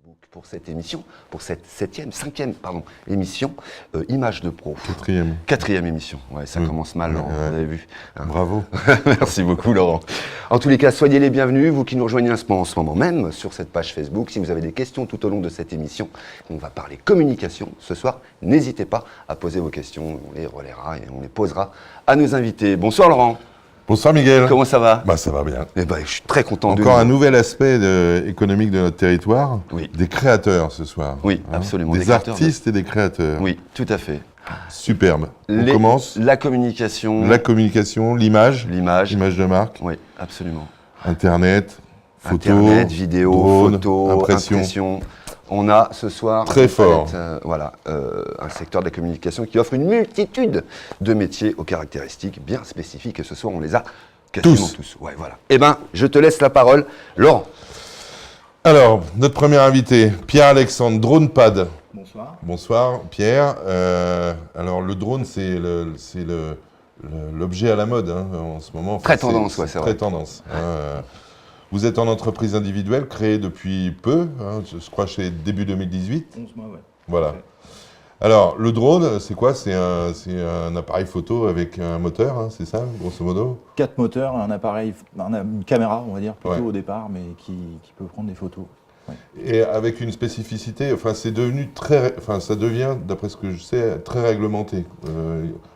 Facebook pour cette émission, pour cette cinquième émission, Image de Pro. Quatrième émission, ouais, ça commence mal, Laurent, vous avez vu. Bravo. Merci beaucoup, Laurent. En tous les cas, soyez les bienvenus, vous qui nous rejoignez en ce moment même sur cette page Facebook. Si vous avez des questions tout au long de cette émission, on va parler communication ce soir, n'hésitez pas à poser vos questions, on les relaiera et on les posera à nos invités. Bonsoir, Laurent. Bonsoir Miguel. Comment ça va ? Ça va bien. Eh ben, je suis très content Encore un nouvel aspect économique de notre territoire. Oui. Des créateurs ce soir. Oui, absolument. Des artistes et des créateurs. Oui, tout à fait. Superbe. On commence. La communication. La communication, l'image. L'image. L'image de marque. Oui, absolument. Internet, photo, Internet, vidéo, drone, photo, impression. On a ce soir très fort. Un secteur de la communication qui offre une multitude de métiers aux caractéristiques bien spécifiques. Et ce soir, on les a quasiment tous. Ouais, voilà. Eh bien, je te laisse la parole. Laurent. Alors, notre premier invité, Pierre-Alexandre, DronePad. Bonsoir. Bonsoir, Pierre. Alors, le drone, c'est l'objet à la mode en ce moment. Très tendance, c'est vrai. Très tendance. Vous êtes en entreprise individuelle, créée depuis peu, je crois chez début 2018. 11 mois, ouais. Voilà. Alors, le drone, c'est quoi ? C'est un appareil photo avec un moteur, c'est ça, grosso modo ? 4 moteurs, une caméra, on va dire, plutôt au départ, mais qui peut prendre des photos. Ouais. Et avec une spécificité, ça devient, d'après ce que je sais, très réglementé.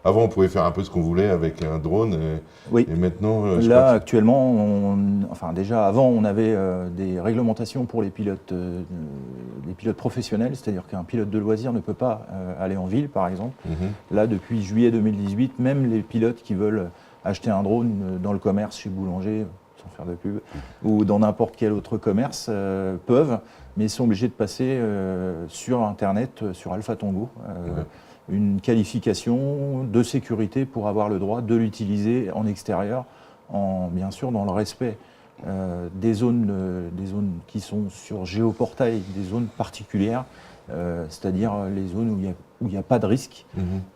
Avant, on pouvait faire un peu ce qu'on voulait avec un drone, et maintenant... Là, actuellement, déjà avant, on avait des réglementations pour les pilotes professionnels, c'est-à-dire qu'un pilote de loisir ne peut pas aller en ville, par exemple. Là, depuis juillet 2018, même les pilotes qui veulent acheter un drone dans le commerce, chez Boulanger, sans faire de pub, ou dans n'importe quel autre commerce, peuvent, mais ils sont obligés de passer sur Internet, sur AlphaTango, une qualification de sécurité pour avoir le droit de l'utiliser en extérieur, bien sûr dans le respect des zones qui sont sur géoportail, des zones particulières, c'est-à-dire les zones où il n'y a pas de risque,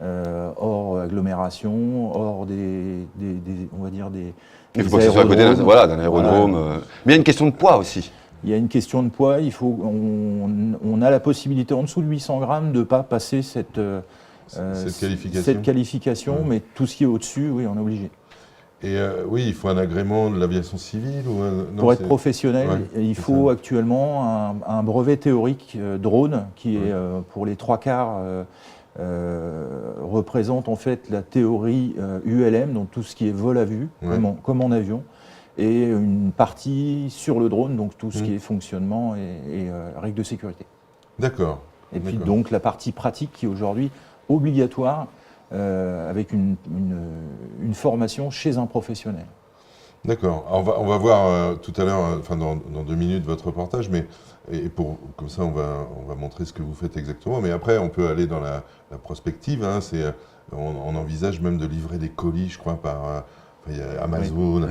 hors agglomération, hors on va dire des il faut que ce soit à côté d'un aérodrome. Mais il y a une question de poids aussi. Il y a une question de poids. On a la possibilité, en dessous de 800 grammes, de ne pas passer cette qualification, mais tout ce qui est au-dessus, oui, on est obligé. Et il faut un agrément de l'aviation civile pour être professionnel, il faut actuellement un brevet théorique drone qui est pour les 3/4 représente en fait la théorie ULM, donc tout ce qui est vol à vue, comme en avion, et une partie sur le drone, donc tout ce qui est fonctionnement et règles de sécurité. D'accord. Et puis donc la partie pratique qui est aujourd'hui obligatoire avec une formation chez un professionnel. D'accord. On va voir tout à l'heure, dans 2 minutes, votre reportage, mais comme ça, on va montrer ce que vous faites exactement. Mais après, on peut aller dans la prospective. On envisage même de livrer des colis, je crois, par il y a Amazon,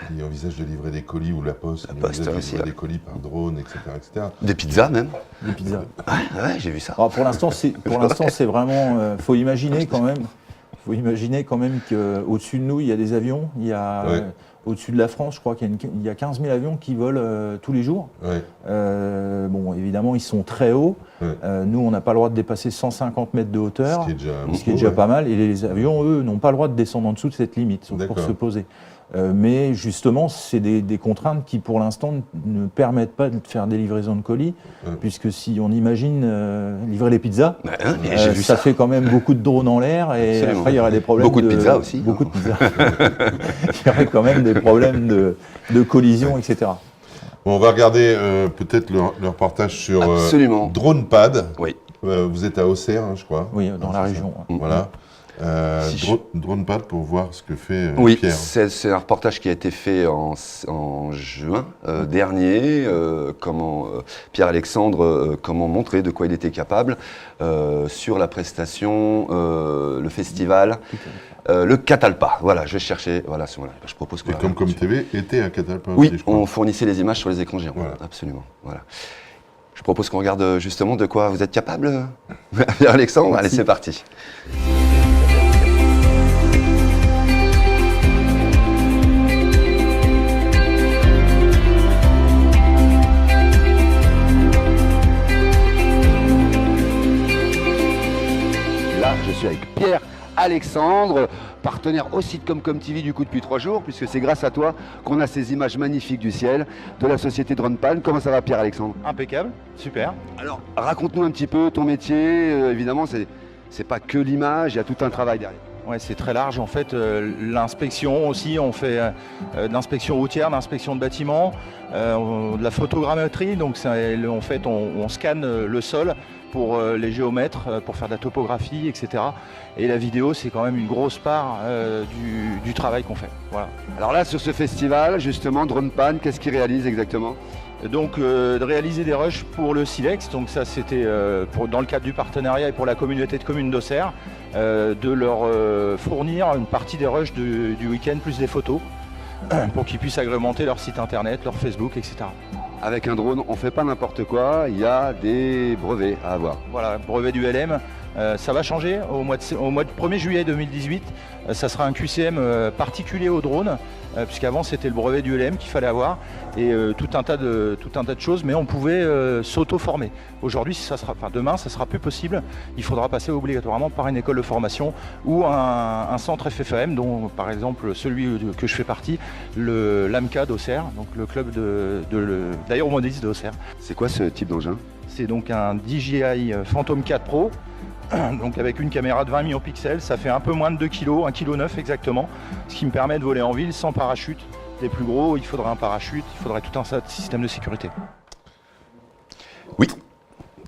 qui envisage de livrer des colis, ou la Poste, qui envisage de livrer des colis par drone, etc. Des pizzas même. Des pizzas. Ouais, j'ai vu ça. Alors pour l'instant, c'est vraiment. Faut imaginer quand même qu'au-dessus de nous, il y a des avions. Il y a au-dessus de la France, je crois qu'il y a 15 000 avions qui volent tous les jours. Bon, évidemment, ils sont très hauts. Nous, on n'a pas le droit de dépasser 150 mètres de hauteur, ce qui est déjà pas mal. Et les avions, eux, n'ont pas le droit de descendre en dessous de cette limite pour se poser. Mais justement, c'est des contraintes qui, pour l'instant, ne permettent pas de faire des livraisons de colis, puisque si on imagine livrer les pizzas, ça fait quand même beaucoup de drones en l'air, et après, il y aurait des problèmes. Beaucoup de pizzas aussi. Beaucoup de pizzas. Il y aurait quand même des problèmes de collision, etc. Bon, on va regarder peut-être le reportage sur DronePad. Oui. Vous êtes à Auxerre, je crois. Oui, dans la région. Voilà. DronePad pour voir ce que fait Pierre. Oui, c'est un reportage qui a été fait en juin dernier. Pierre-Alexandre, comment montrer de quoi il était capable sur la prestation, le festival, le Catalpa. Voilà, je cherchais. Voilà, je propose que. Et comme TV était à Catalpa. Oui, aussi, je crois. on fournissait les images sur les écrans géants. Voilà. Absolument. Voilà. Je propose qu'on regarde justement de quoi vous êtes capable, Pierre-Alexandre. Allez, c'est parti. Alexandre, partenaire aussi de Comcom TV du coup depuis 3 jours, puisque c'est grâce à toi qu'on a ces images magnifiques du ciel de la société DronePan. Comment ça va Pierre-Alexandre? Impeccable, super. Alors, raconte-nous un petit peu ton métier. Évidemment, c'est pas que l'image, il y a tout un travail derrière. Ouais, c'est très large en fait. L'inspection aussi, on fait de l'inspection routière, l'inspection de bâtiments, de la photogrammétrie. Donc en fait, on scanne le sol pour les géomètres, pour faire de la topographie, etc. Et la vidéo, c'est quand même une grosse part du travail qu'on fait. Voilà. Alors là, sur ce festival, justement, DronePan, qu'est-ce qu'il réalise exactement? Donc de réaliser des rushs pour le Silex, donc ça c'était dans le cadre du partenariat et pour la communauté de communes d'Auxerre, de leur fournir une partie des rushs du week-end plus des photos pour qu'ils puissent agrémenter leur site internet, leur Facebook, etc. Avec un drone, on ne fait pas n'importe quoi, il y a des brevets à avoir. Voilà, brevet du LM. Ça va changer au mois de 1er juillet 2018. Ça sera un QCM particulier au drone, puisqu'avant c'était le brevet du LM qu'il fallait avoir et tout un tas de choses, mais on pouvait s'auto-former. Aujourd'hui, demain, ça sera plus possible. Il faudra passer obligatoirement par une école de formation ou un centre FFAM, dont par exemple celui que je fais partie, le LAMCA d'Auxerre, donc le club d'aéromodélisme d'Auxerre. C'est quoi ce type d'engin? C'est donc un DJI Phantom 4 Pro. Donc avec une caméra de 20 millions de pixels, ça fait un peu moins de 2 kg, 1,9 kg exactement, ce qui me permet de voler en ville sans parachute. Les plus gros, il faudrait un parachute, il faudrait tout un système de sécurité. Oui.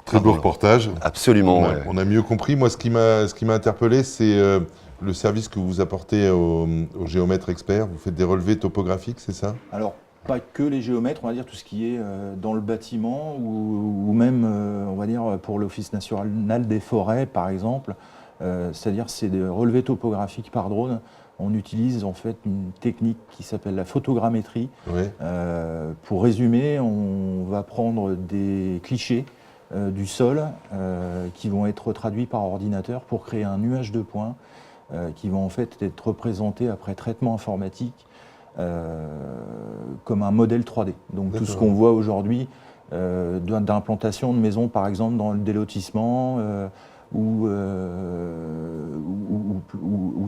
Très beau reportage. Absolument. On a mieux compris. Moi, ce qui m'a interpellé, c'est le service que vous apportez aux géomètres experts. Vous faites des relevés topographiques, c'est ça? Alors, pas que les géomètres, on va dire tout ce qui est dans le bâtiment ou même, on va dire, pour l'Office national des forêts, par exemple. C'est-à-dire, c'est des relevés topographiques par drone. On utilise en fait une technique qui s'appelle la photogrammétrie. Oui. Pour résumer, on va prendre des clichés du sol qui vont être traduits par ordinateur pour créer un nuage de points qui vont en fait être représentés après traitement informatique comme un modèle 3D. Donc tout ce qu'on voit aujourd'hui d'implantation de maisons, par exemple, dans le délotissement ou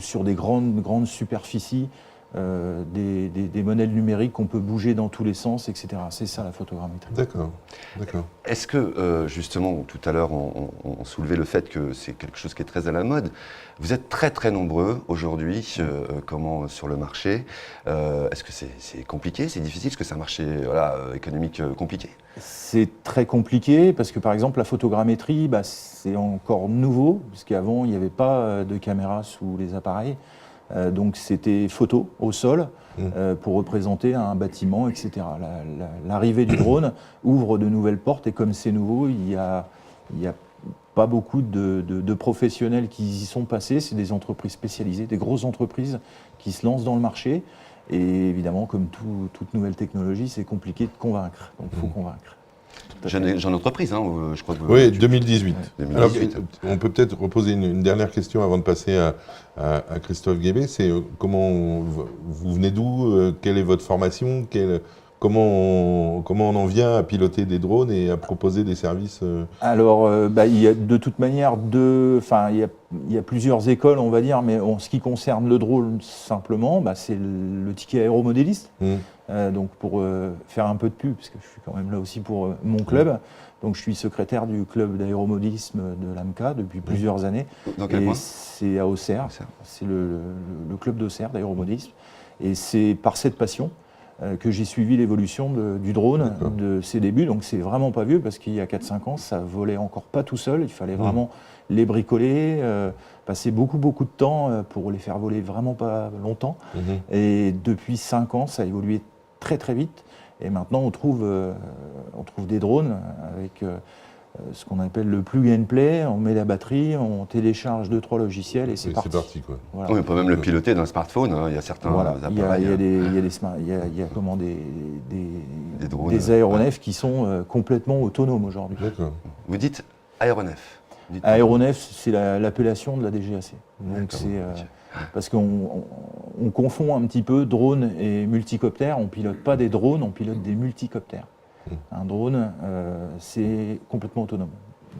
sur des grandes superficies, des modèles numériques qu'on peut bouger dans tous les sens, etc. C'est ça la photogrammétrie. D'accord. Est-ce que, justement, tout à l'heure, on soulevait le fait que c'est quelque chose qui est très à la mode. Vous êtes très très nombreux aujourd'hui sur le marché. Est-ce que c'est compliqué, c'est difficile? Est-ce que c'est un marché économique compliqué? C'est très compliqué parce que, par exemple, la photogrammétrie, c'est encore nouveau, puisqu'avant, il n'y avait pas de caméra sous les appareils. Donc c'était photo au sol pour représenter un bâtiment, etc. L'arrivée du drone ouvre de nouvelles portes et comme c'est nouveau, il y a pas beaucoup de professionnels qui y sont passés. C'est des entreprises spécialisées, des grosses entreprises qui se lancent dans le marché. Et évidemment, comme toute nouvelle technologie, c'est compliqué de convaincre. Donc il faut convaincre. Jeune entreprise, hein, je crois que oui, 2018. 2018. Alors, on peut peut-être reposer une dernière question avant de passer à Christophe Guébé. C'est comment vous venez d'où? Quelle est votre formation? Comment on en vient à piloter des drones et à proposer des services? Alors, il y a de toute manière il y a plusieurs écoles, on va dire, mais en ce qui concerne le drone simplement, c'est le ticket aéromodéliste. Donc pour faire un peu de pub, parce que je suis quand même là aussi pour mon club. Donc je suis secrétaire du club d'aéromodélisme de l'AMCA depuis plusieurs années. Dans quel coin? C'est à Auxerre. C'est le club d'Auxerre d'aéromodélisme. Et c'est par cette passion que j'ai suivi l'évolution du drone de ses débuts. Donc c'est vraiment pas vieux parce qu'il y a 4-5 ans, ça volait encore pas tout seul. Il fallait vraiment les bricoler, passer beaucoup de temps pour les faire voler vraiment pas longtemps. Et depuis 5 ans, ça a évolué très très vite. Et maintenant, on trouve des drones avec ce qu'on appelle le plug and play. On met la batterie, on télécharge 2-3 logiciels et c'est parti. C'est parti, quoi. Voilà. Oui, on peut même le piloter d'un smartphone. Hein. Il y a certains appareils. Il y a des aéronefs qui sont complètement autonomes aujourd'hui. D'accord. Vous dites aéronef. Aéronef, c'est l'appellation de la DGAC. Donc c'est parce qu'on confond un petit peu drone et multicoptère. On pilote pas des drones, on pilote des multicoptères. Un drone, c'est complètement autonome.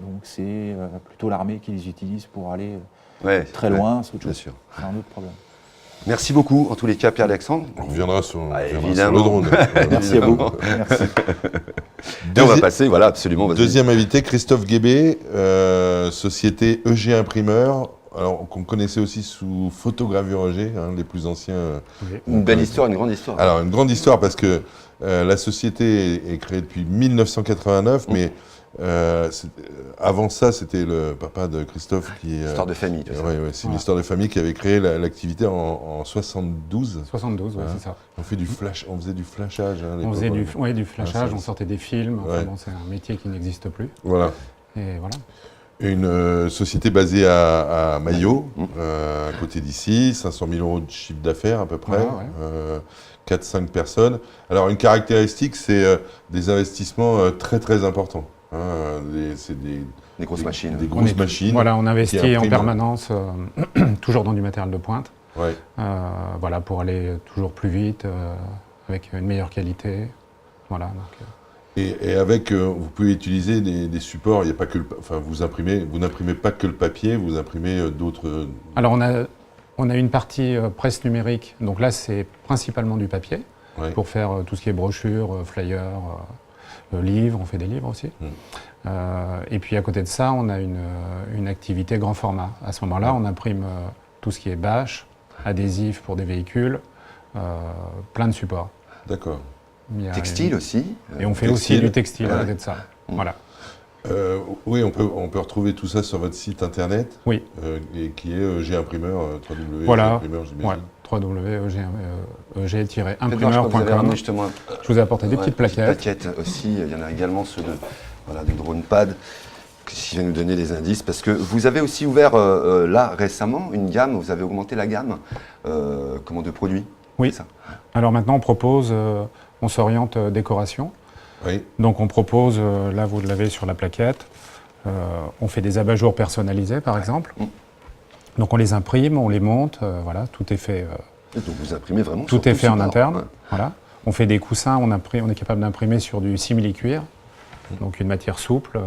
Donc c'est plutôt l'armée qui les utilise pour aller Ouais, très ouais, loin, c'est autre bien chose. sûr. C'est un autre problème. Merci beaucoup, en tous les cas, Pierre-Alexandre. On reviendra sur le évidemment. drone. Merci à vous. Merci. Et on va passer, voilà, absolument. Vas-y. Deuxième invité, Christophe Guébé, société EG Imprimeur, alors qu'on connaissait aussi sous Photogravure EG, les plus anciens. Une belle histoire, une grande histoire. Alors, une grande histoire parce que la société est créée depuis 1989, mais avant ça, c'était le papa de Christophe qui... Histoire de famille, tout ça. Ouais, c'est une histoire de famille qui avait créé l'activité en 72. 72, ouais, c'est ça. On faisait du flashage. à On l'époque, faisait ouais. du flashage, ça, on sortait des films. Enfin, Ouais. bon, c'est un métier qui n'existe plus. Voilà. Et voilà. Une société basée à Maillot, à côté d'ici, 500 000 euros de chiffre d'affaires à peu près, Voilà, 4-5 personnes. Alors une caractéristique, c'est des investissements très très importants. C'est des grosses machines. Des grosses machines. Voilà, on investit qui en impriment. permanence, toujours dans du matériel de pointe. Ouais. Voilà, pour aller toujours plus vite, avec une meilleure qualité. Voilà. Donc, Et avec, vous pouvez utiliser des supports. Il n'y a pas que vous n'imprimez pas que le papier, vous imprimez d'autres. Alors on a une partie presse numérique. Donc là, c'est principalement du papier Ouais. pour faire tout ce qui est brochures, flyers, livres. On fait des livres aussi. Et puis à côté de ça, on a une activité grand format. À ce moment-là, on imprime tout ce qui est bâche, adhésif pour des véhicules, plein de supports. D'accord. Il y a Textile aussi. Et on fait Textile. aussi du textile à Ouais. côté de ça. Voilà. Oui, on peut retrouver tout ça sur votre site internet. Oui. Et qui est EG Imprimeur, Voilà. Imprimeur, j'imagine. Faites voir, je crois que vous avez www.eg-imprimeur.com. ramené justement Je vous ai apporté des petites plaquettes. aussi. Il y en a également ceux de DronePad qui vient nous donner des indices. Parce que vous avez aussi ouvert là récemment une gamme, vous avez augmenté la gamme de produits. Oui. C'est ça. Alors maintenant, on s'oriente décoration. Oui. Donc on propose, là vous l'avez sur la plaquette, on fait des abat-jours personnalisés par exemple. Donc on les imprime, on les monte, voilà, tout est fait. Et donc vous imprimez vraiment Tout sur est fait en support. interne. Ouais. Voilà. On fait des coussins, on est capable d'imprimer sur du simili-cuir, donc une matière souple.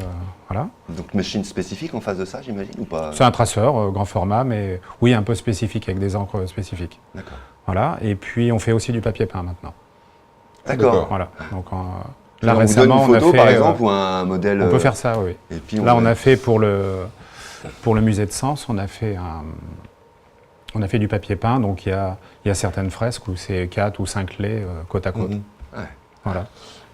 Voilà. Donc machine spécifique en face de ça, j'imagine, ou pas? C'est un traceur, grand format, mais oui, un peu spécifique, avec des encres spécifiques. D'accord. Voilà. Et puis on fait aussi du papier peint maintenant. D'accord. Voilà. Donc Là, là on vous donne récemment, une photo, on a fait. par exemple, ou un modèle. On peut faire ça, oui. Et puis Là, on a fait pour le musée de Sens, on a fait du papier peint, donc il y a certaines fresques où c'est 4 ou 5 laits côte à côte. Ouais. Voilà.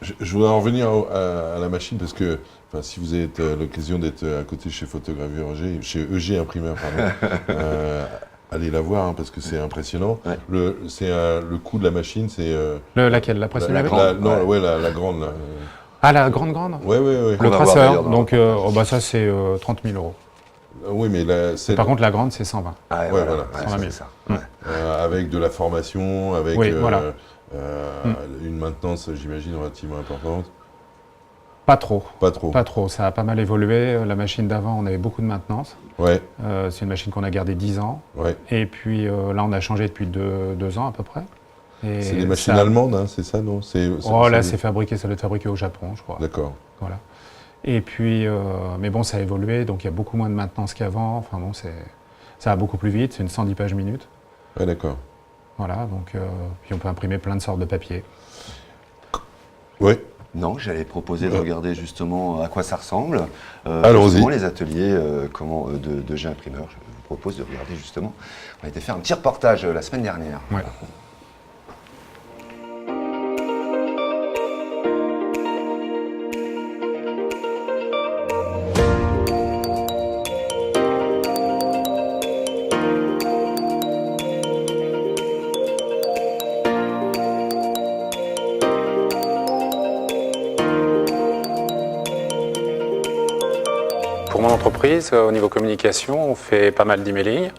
Je voudrais en revenir à la machine parce que si vous avez l'occasion d'être à côté chez Photogravure EG, chez EG Imprimeur, pardon, allez la voir parce que c'est impressionnant. Ouais. Le coût de la machine, c'est Laquelle? La presse numérique? grande. la grande. Là. Ah, la grande? Ouais. On Le va voir traceur, d'ailleurs dans donc le ça c'est 30 000 euros. Oui, mais là, c'est Par contre, la grande, c'est 120. Ah, ouais, voilà. Ouais, 120 000. c'est ça. Ouais. avec de la formation, avec Oui, voilà. une maintenance, j'imagine, relativement importante. Pas trop. Pas trop. Pas trop. Ça a pas mal évolué. La machine d'avant, on avait beaucoup de maintenance. Ouais, C'est une machine qu'on a gardée 10 ans. ouais. Et puis là, on a changé depuis 2 ans à peu près. Et C'est des machines ça- allemandes, hein, c'est ça, non? Oh là, ça doit être fabriqué au Japon, je crois. D'accord. Voilà. Et puis, mais bon, ça a évolué, donc il y a beaucoup moins de maintenance qu'avant. Enfin bon, ça va beaucoup plus vite, c'est une 110 pages minutes. Ouais, d'accord. Voilà, donc puis on peut imprimer plein de sortes de papier. Ouais. Non, j'allais proposer de regarder justement à quoi ça ressemble. Allons-y. Justement, les ateliers de G Imprimeur. Je vous propose de regarder justement. On a été faire un petit reportage la semaine dernière. Ouais. Pour mon entreprise, au niveau communication, on fait pas mal d'emailing.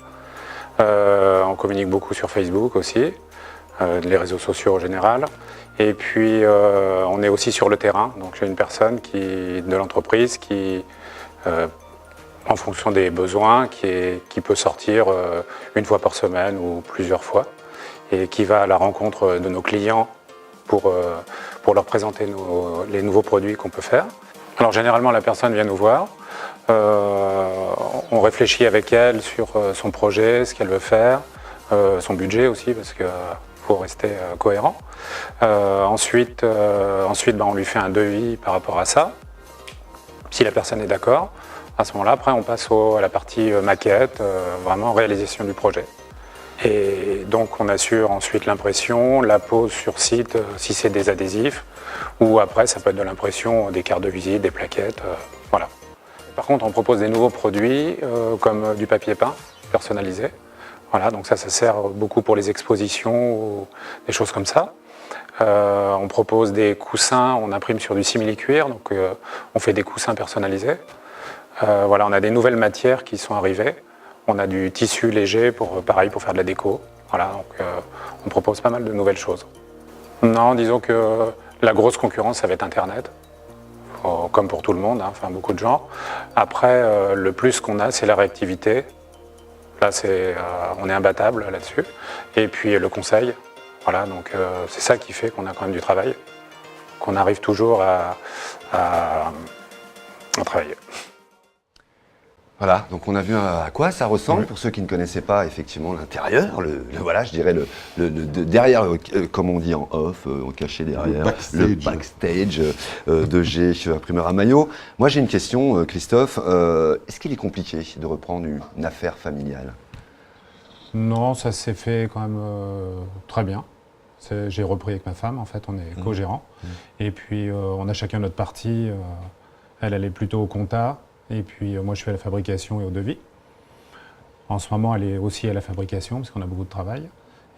On communique beaucoup sur Facebook aussi, les réseaux sociaux en général. Et puis, on est aussi sur le terrain. Donc, j'ai une personne de l'entreprise qui, en fonction des besoins, qui peut sortir une fois par semaine ou plusieurs fois, et qui va à la rencontre de nos clients pour leur présenter les nouveaux produits qu'on peut faire. Alors généralement, la personne vient nous voir. On réfléchit avec elle sur son projet, ce qu'elle veut faire, son budget aussi, parce qu'il faut rester cohérent. Ensuite, on lui fait un devis par rapport à ça. Si la personne est d'accord, à ce moment-là, après, on passe à la partie maquette, vraiment réalisation du projet. Et donc, on assure ensuite l'impression, la pose sur site, si c'est des adhésifs, ou après, ça peut être de l'impression, des cartes de visite, des plaquettes, voilà. Par contre, on propose des nouveaux produits, comme du papier peint personnalisé. Voilà, donc ça sert beaucoup pour les expositions ou des choses comme ça. On propose des coussins, on imprime sur du simili-cuir, donc on fait des coussins personnalisés. Voilà, on a des nouvelles matières qui sont arrivées. On a du tissu léger pareil pour faire de la déco. Voilà, donc on propose pas mal de nouvelles choses. Non, disons que la grosse concurrence, ça va être Internet, comme pour tout le monde, hein, enfin beaucoup de gens. Après, le plus qu'on a, c'est la réactivité. Là, on est imbattable là-dessus. Et puis le conseil. Voilà, donc c'est ça qui fait qu'on a quand même du travail, qu'on arrive toujours à travailler. Voilà, donc on a vu à quoi ça ressemble pour ceux qui ne connaissaient pas effectivement l'intérieur, voilà, je dirais derrière, comme on dit en off, caché derrière, le backstage de G Imprimeur à maillot. Moi j'ai une question, Christophe, est-ce qu'il est compliqué de reprendre une affaire familiale? Non, ça s'est fait quand même très bien. J'ai repris avec ma femme, en fait, on est co-gérants. Et puis on a chacun notre partie, elle est plutôt au compta. Et puis moi je suis à la fabrication et au devis. En ce moment elle est aussi à la fabrication parce qu'on a beaucoup de travail.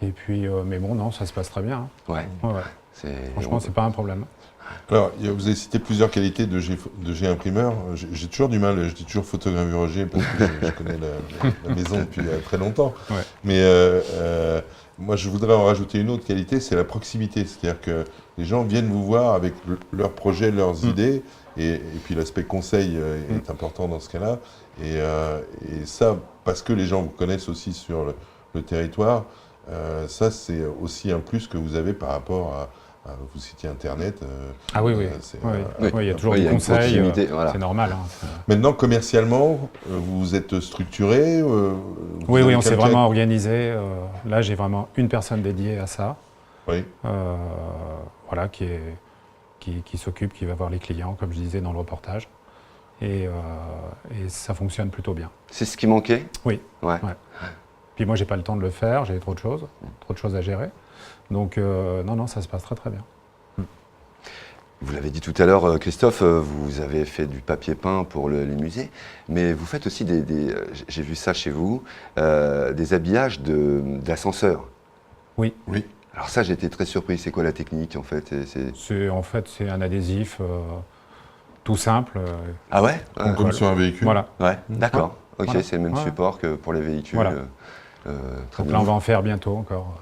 Et puis, mais bon non, ça se passe très bien. Hein. Ouais. Franchement c'est pas un problème. Alors vous avez cité plusieurs qualités de G Imprimeur. J'ai toujours du mal, je dis toujours photogravure G parce que je connais la maison depuis très longtemps. Ouais. Mais moi je voudrais en rajouter une autre qualité, c'est la proximité. C'est-à-dire que les gens viennent vous voir avec leurs projets, leurs idées. Et puis l'aspect conseil est important dans ce cas-là. Et ça, parce que les gens vous connaissent aussi sur le territoire, ça c'est aussi un plus que vous avez par rapport à vos sites internet. Ah oui, il y a toujours des conseils, voilà. C'est normal. Hein, Maintenant, commercialement, vous êtes structuré Oui, on s'est vraiment organisé. Là, j'ai vraiment une personne dédiée à ça. Oui. Voilà, qui s'occupe, qui va voir les clients, comme je disais dans le reportage. Et ça fonctionne plutôt bien. C'est ce qui manquait? Oui. Ouais. Puis moi, j'ai pas le temps de le faire, j'ai trop de choses à gérer. Donc, non, ça se passe très très bien. Vous l'avez dit tout à l'heure, Christophe, vous avez fait du papier peint pour les musées, mais vous faites aussi j'ai vu ça chez vous, des habillages d'ascenseurs. Oui. Alors ça, j'ai été très surpris. C'est quoi la technique en fait? C'est un adhésif tout simple. Ah ouais? Comme sur un véhicule. Voilà. Ouais, d'accord. Ok, Voilà. c'est le même support que pour les véhicules. Voilà. Très Donc bien. là, on va en faire bientôt encore.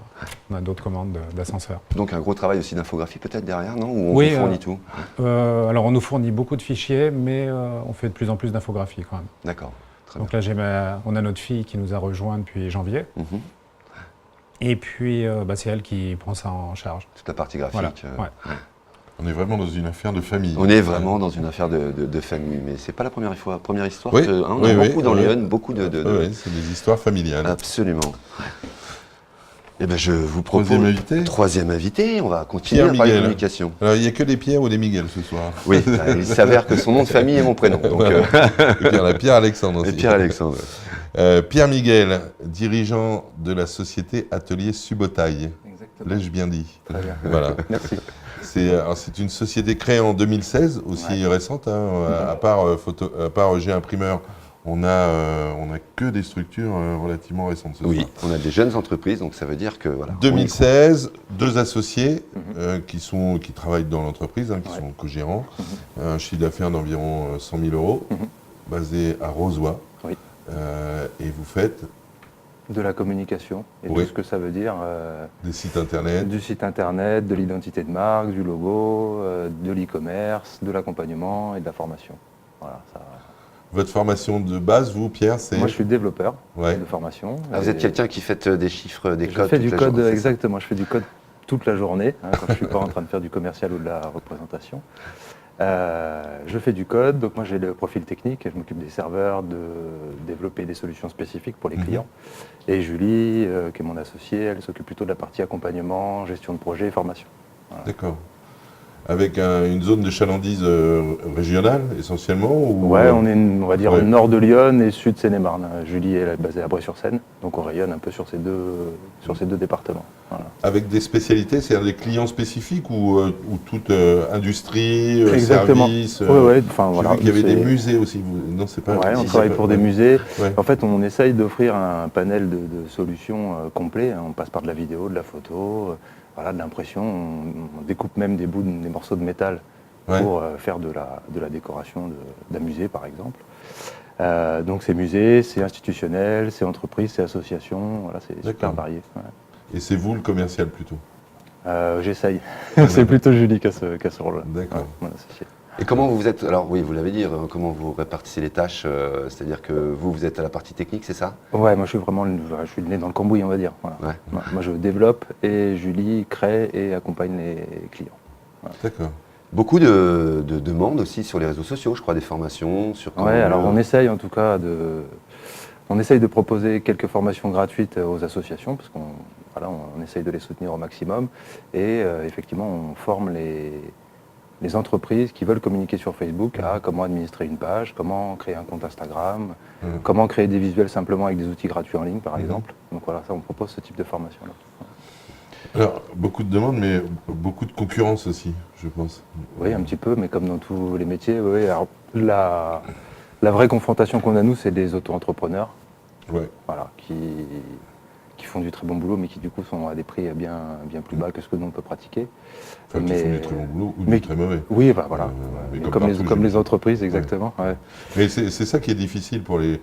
On a d'autres commandes d'ascenseurs. Donc un gros travail aussi d'infographie peut-être derrière, non? Ou on Oui, vous fournit tout? Alors on nous fournit beaucoup de fichiers, mais on fait de plus en plus d'infographie quand même. D'accord. Très Donc bien. là, on a notre fille qui nous a rejoint depuis janvier. Et puis, c'est elle qui prend ça en charge. Toute la partie graphique. Voilà. On est vraiment dans une affaire de famille. On est vraiment dans une affaire de famille, mais c'est pas la première histoire. Oui, On a beaucoup dans Lyon, beaucoup de... Oui, c'est des histoires familiales. Absolument. Eh ben, je vous propose... Troisième invité, on va continuer à parler de communication. Alors, il n'y a que des Pierre ou des Miguel ce soir? Oui, il s'avère que son nom de famille est mon prénom. Donc, voilà. Pierre-Alexandre aussi. Et Pierre-Alexandre. Pierre Miguel, dirigeant de la société Atelier Subotaille. Exactement. L'ai-je bien dit? Très bien. Voilà. Merci. C'est une société créée en 2016, aussi récente, hein, à part G Imprimeur. On a que des structures relativement récentes. Oui, on a des jeunes entreprises, donc ça veut dire que voilà. 2016, deux associés qui travaillent dans l'entreprise, qui sont co-gérants, un chiffre d'affaires d'environ 100 000 euros, basé à Rozoy. Oui. Et vous faites de la communication et Oui. tout ce que ça veut dire. Des sites internet. Du site internet, de l'identité de marque, du logo, de l'e-commerce, de l'accompagnement et de la formation. Voilà, ça... Votre formation de base, vous, Pierre, c'est... Moi, je suis développeur Ouais. de formation. Ah, vous êtes quelqu'un qui fait des chiffres, des Je codes fais toute du la code, journée, exactement. Je fais du code toute la journée, quand je ne suis pas en train de faire du commercial ou de la représentation. Je fais du code, donc moi j'ai le profil technique, je m'occupe des serveurs, de développer des solutions spécifiques pour les clients. Et Julie, qui est mon associée, elle s'occupe plutôt de la partie accompagnement, gestion de projet et formation. Voilà. D'accord. Avec une zone de chalandise régionale essentiellement ou... Ouais, on est, on va dire, Ouais. nord de Lyon et sud Seine-et-Marne. Julie elle est basée à Bray-sur-Seine, donc on rayonne un peu sur ces deux départements. Voilà. Avec des spécialités, c'est-à-dire des clients spécifiques ou toute industrie, Exactement. service Ouais, enfin J'ai voilà. vu qu'il y avait des c'est- musées aussi. Non, c'est pas... Ouais, on si, travaille c'est pour pas- des musées. Ouais. En fait, on essaye d'offrir un panel de solutions complet. On passe par de la vidéo, de la photo, voilà, de l'impression. On découpe même des morceaux de métal Ouais. pour faire de la décoration d'un musée, par exemple. Donc c'est musée, c'est institutionnel, c'est entreprise, c'est association. Voilà, c'est super D'accord. varié. Ouais. Et c'est vous le commercial plutôt. J'essaye. C'est plutôt Julie qui a ce rôle-là. D'accord. Ouais, mon associé. Et comment vous êtes, alors oui, vous l'avez dit, comment vous répartissez les tâches, c'est-à-dire que vous êtes à la partie technique, c'est ça? Ouais, moi je suis né dans le cambouis, on va dire. Voilà. Ouais. Moi je développe et Julie crée et accompagne les clients. D'accord. Beaucoup de demandes aussi sur les réseaux sociaux, je crois, des formations sur comment Ouais, alors on essaye en tout cas on essaye de proposer quelques formations gratuites aux associations parce on essaye de les soutenir au maximum et effectivement on forme les entreprises qui veulent communiquer sur Facebook à comment administrer une page, comment créer un compte Instagram, comment créer des visuels simplement avec des outils gratuits en ligne par exemple. Donc voilà, ça on propose ce type de formation-là. Alors, beaucoup de demandes, mais beaucoup de concurrence aussi, je pense. Oui, un petit peu, mais comme dans tous les métiers, oui. Alors, la vraie confrontation qu'on a, nous, c'est des auto-entrepreneurs, Ouais. voilà, qui font du très bon boulot, mais qui du coup sont à des prix bien plus bas que ce que nous on peut pratiquer. Enfin, qui font du très bon boulot ou mais- du très mauvais. Oui, bah, voilà. mais Ouais. comme partout, Comme les j'imagine. entreprises, exactement. Ouais. Mais c'est ça qui est difficile pour les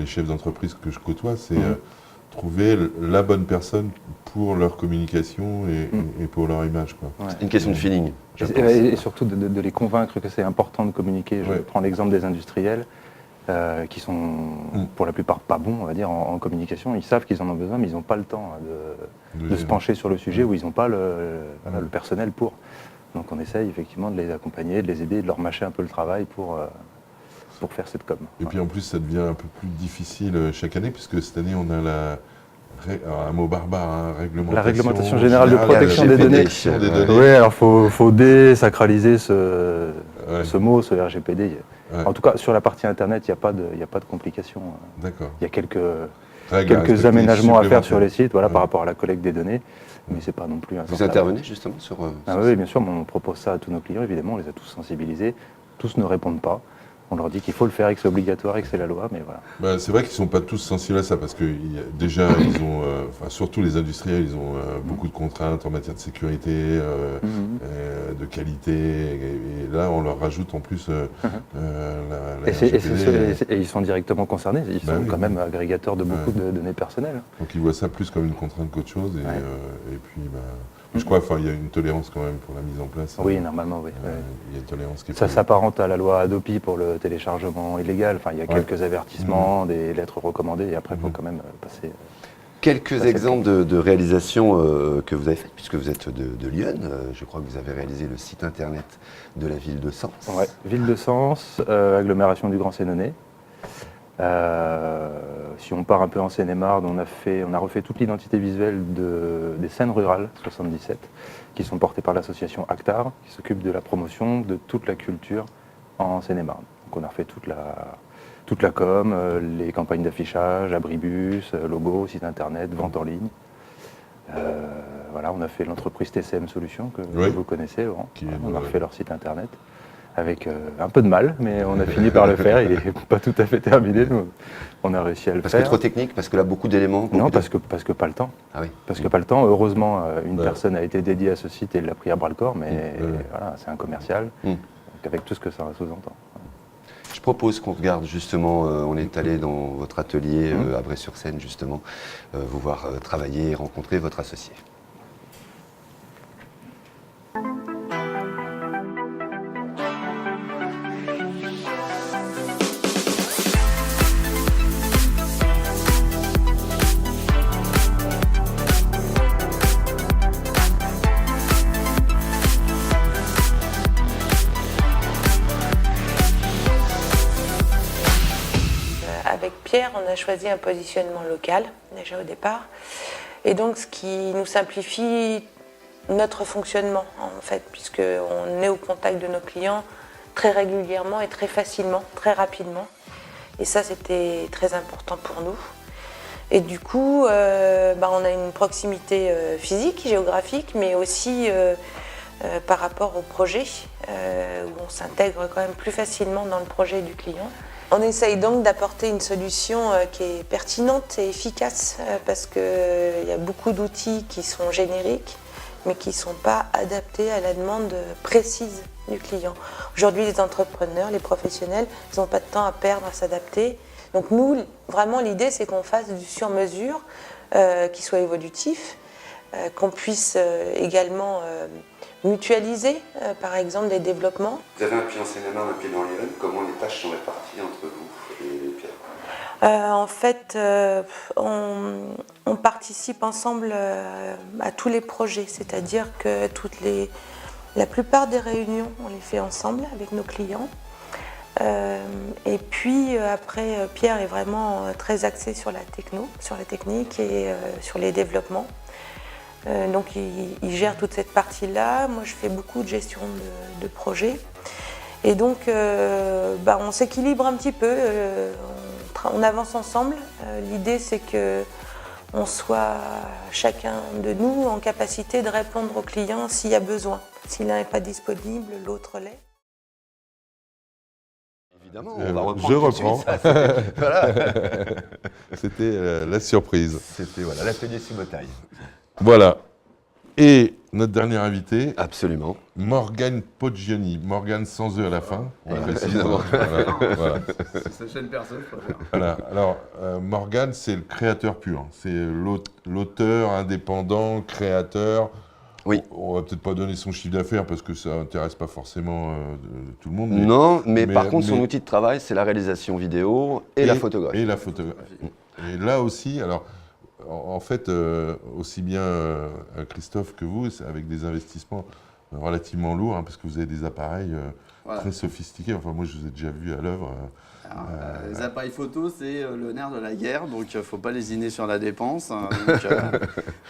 chefs d'entreprise que je côtoie, c'est trouver la bonne personne pour leur communication et pour leur image, quoi. Ouais. C'est une question de feeling, je pense. Et surtout de les convaincre que c'est important de communiquer. Je Ouais. prends l'exemple des industriels qui sont pour la plupart pas bons, on va dire, en communication. Ils savent qu'ils en ont besoin, mais ils n'ont pas le temps de se pencher sur le sujet où ils n'ont pas le personnel pour. Donc on essaye effectivement de les accompagner, de les aider, de leur mâcher un peu le travail pour faire cette com. Et puis en plus, ça devient un peu plus difficile chaque année, puisque cette année, on a alors, un mot barbare, hein, La réglementation générale de protection des données. des données. Oui, alors faut désacraliser ce mot, ce RGPD. Ouais. En tout cas, sur la partie Internet, il n'y a pas de complications. D'accord. Il y a quelques Règles à respecter aménagements à faire sur les supplémentaires. sites par Ouais. rapport à la collecte des données, mais c'est pas non plus un Vous intervenez justement sur... Oui, bien sûr, on propose ça à tous nos clients, évidemment, on les a tous sensibilisés, tous ne répondent pas. On leur dit qu'il faut le faire et que c'est obligatoire et que c'est la loi, mais voilà. Bah, c'est vrai qu'ils ne sont pas tous sensibles à ça, parce que déjà, ils ont, surtout les industriels, ils ont beaucoup de contraintes en matière de sécurité, de qualité, et là, on leur rajoute en plus la RGPD. Et ils sont directement concernés, ils sont oui. quand même agrégateurs de beaucoup de données personnelles. Donc ils voient ça plus comme une contrainte qu'autre chose, et puis je crois qu'il y a une tolérance quand même pour la mise en place. Oui, normalement, oui. Il y a une tolérance qui est Ça prévue. s'apparente à la loi Adopi pour le téléchargement illégal. Enfin, il y a quelques avertissements, des lettres recommandées, et après, il faut quand même passer. Quelques exemples de réalisations que vous avez faites, puisque vous êtes de Lyon. Je crois que vous avez réalisé le site internet de la ville de Sens. Ouais. Ville de Sens, agglomération du Grand Sénonais. Si on part un peu en Seine-et-Marne, on a refait toute l'identité visuelle des scènes rurales 77, qui sont portées par l'association Actar, qui s'occupe de la promotion de toute la culture en Seine-et-Marne. Donc on a refait toute la com, les campagnes d'affichage, abribus, logos, site internet, vente en ligne. Voilà, on a fait l'entreprise TCM Solutions, que vous connaissez, Laurent. On a refait leur site internet. Avec un peu de mal, mais on a fini par le faire. Il n'est pas tout à fait terminé. Nous, on a réussi à le Parce faire. que trop technique, parce que là, beaucoup d'éléments. Non, parce que pas le temps. Ah oui. Parce que pas le temps. Heureusement, une personne a été dédiée à ce site et l'a pris à bras le corps, mais voilà, c'est un commercial, donc avec tout ce que ça sous-entend. Je propose qu'on regarde justement, on est allé dans votre atelier à Bray-sur-Seine justement, vous voir travailler et rencontrer votre associé. Pierre, on a choisi un positionnement local, déjà au départ. Et donc, ce qui nous simplifie notre fonctionnement, en fait, puisqu'on est au contact de nos clients très régulièrement et très facilement, très rapidement. Et ça, c'était très important pour nous. Et du coup, on a une proximité physique, géographique, mais aussi par rapport au projet, où on s'intègre quand même plus facilement dans le projet du client. On essaye donc d'apporter une solution qui est pertinente et efficace, parce qu'il y a beaucoup d'outils qui sont génériques, mais qui ne sont pas adaptés à la demande précise du client. Aujourd'hui, les entrepreneurs, les professionnels, ils n'ont pas de temps à perdre à s'adapter. Donc nous, vraiment, l'idée, c'est qu'on fasse du sur-mesure, qui soit évolutif, qu'on puisse également mutualiser, par exemple, des développements. Vous avez un pied en Seine-et-Marne, un pied dans Lyon. Comment les tâches sont réparties entre vous et Pierre? En fait, on participe ensemble à tous les projets, c'est-à-dire que la plupart des réunions, on les fait ensemble avec nos clients. Et puis après, Pierre est vraiment très axé sur la technique et sur les développements. Donc il gère toute cette partie-là. Moi, je fais beaucoup de gestion de projets. Et donc, on s'équilibre un petit peu. On avance ensemble. L'idée, c'est qu'on soit chacun de nous en capacité de répondre au client s'il y a besoin. Si l'un n'est pas disponible, l'autre l'est. Évidemment, on va reprendre. Je tout de reprends. suite, ça. Voilà. C'était la surprise. C'était l'atelier sous bataille. Voilà. Et notre dernier invité, Absolument. Morgane Poggioni. Morgane sans E à la fin. Voilà, précise. évidemment. Voilà. C'est sa chaîne perso, je préfère. Voilà. Alors, Morgane, c'est le créateur pur. C'est l'auteur indépendant, créateur. Oui. On va peut-être pas donner son chiffre d'affaires parce que ça n'intéresse pas forcément tout le monde. Mais, Non, mais par contre, son outil de travail, c'est la réalisation vidéo et la Et photographie. la photographie. Et là aussi, alors, en fait, aussi bien Christophe que vous, c'est avec des investissements relativement lourds, hein, parce que vous avez des appareils Voilà. très sophistiqués. Enfin, moi, je vous ai déjà vu à l'œuvre. Les appareils photo, c'est le nerf de la guerre, donc il ne faut pas lésiner sur la dépense.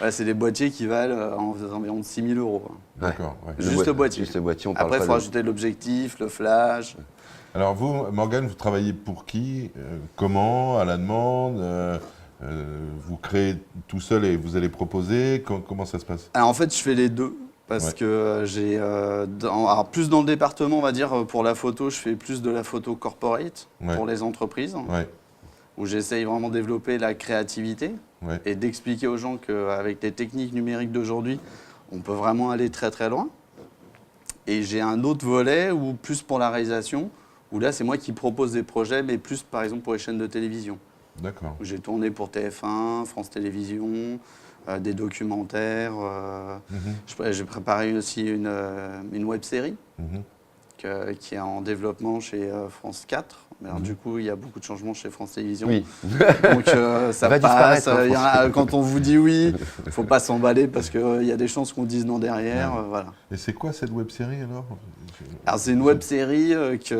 C'est des boîtiers qui valent environ 6 000 €. D'accord. Ouais. Juste le boîtier. Juste le boîtier, on parle Après, il pas faut de... rajouter l'objectif, le flash. Alors vous, Morgane, vous travaillez pour qui? Comment? À la demande? Vous créez tout seul et vous allez proposer? Comment ça se passe? Alors, en fait, je fais les deux. Parce que j'ai, alors plus dans le département, on va dire, pour la photo, je fais plus de la photo corporate pour les entreprises, où j'essaye vraiment de développer la créativité et d'expliquer aux gens qu'avec les techniques numériques d'aujourd'hui, on peut vraiment aller très très loin. Et j'ai un autre volet, où plus pour la réalisation, où là c'est moi qui propose des projets, mais plus par exemple pour les chaînes de télévision. D'accord. J'ai tourné pour TF1, France Télévisions, des documentaires. J'ai préparé aussi une web-série qui est en développement chez France 4. Mais alors, du coup, il y a beaucoup de changements chez France Télévisions. Oui. Donc ça va passe. disparaître, Quand on vous dit oui, il ne faut pas s'emballer parce qu'il y a des chances qu'on dise non derrière. Voilà. Et c'est quoi cette web-série alors? Alors c'est une web-série qui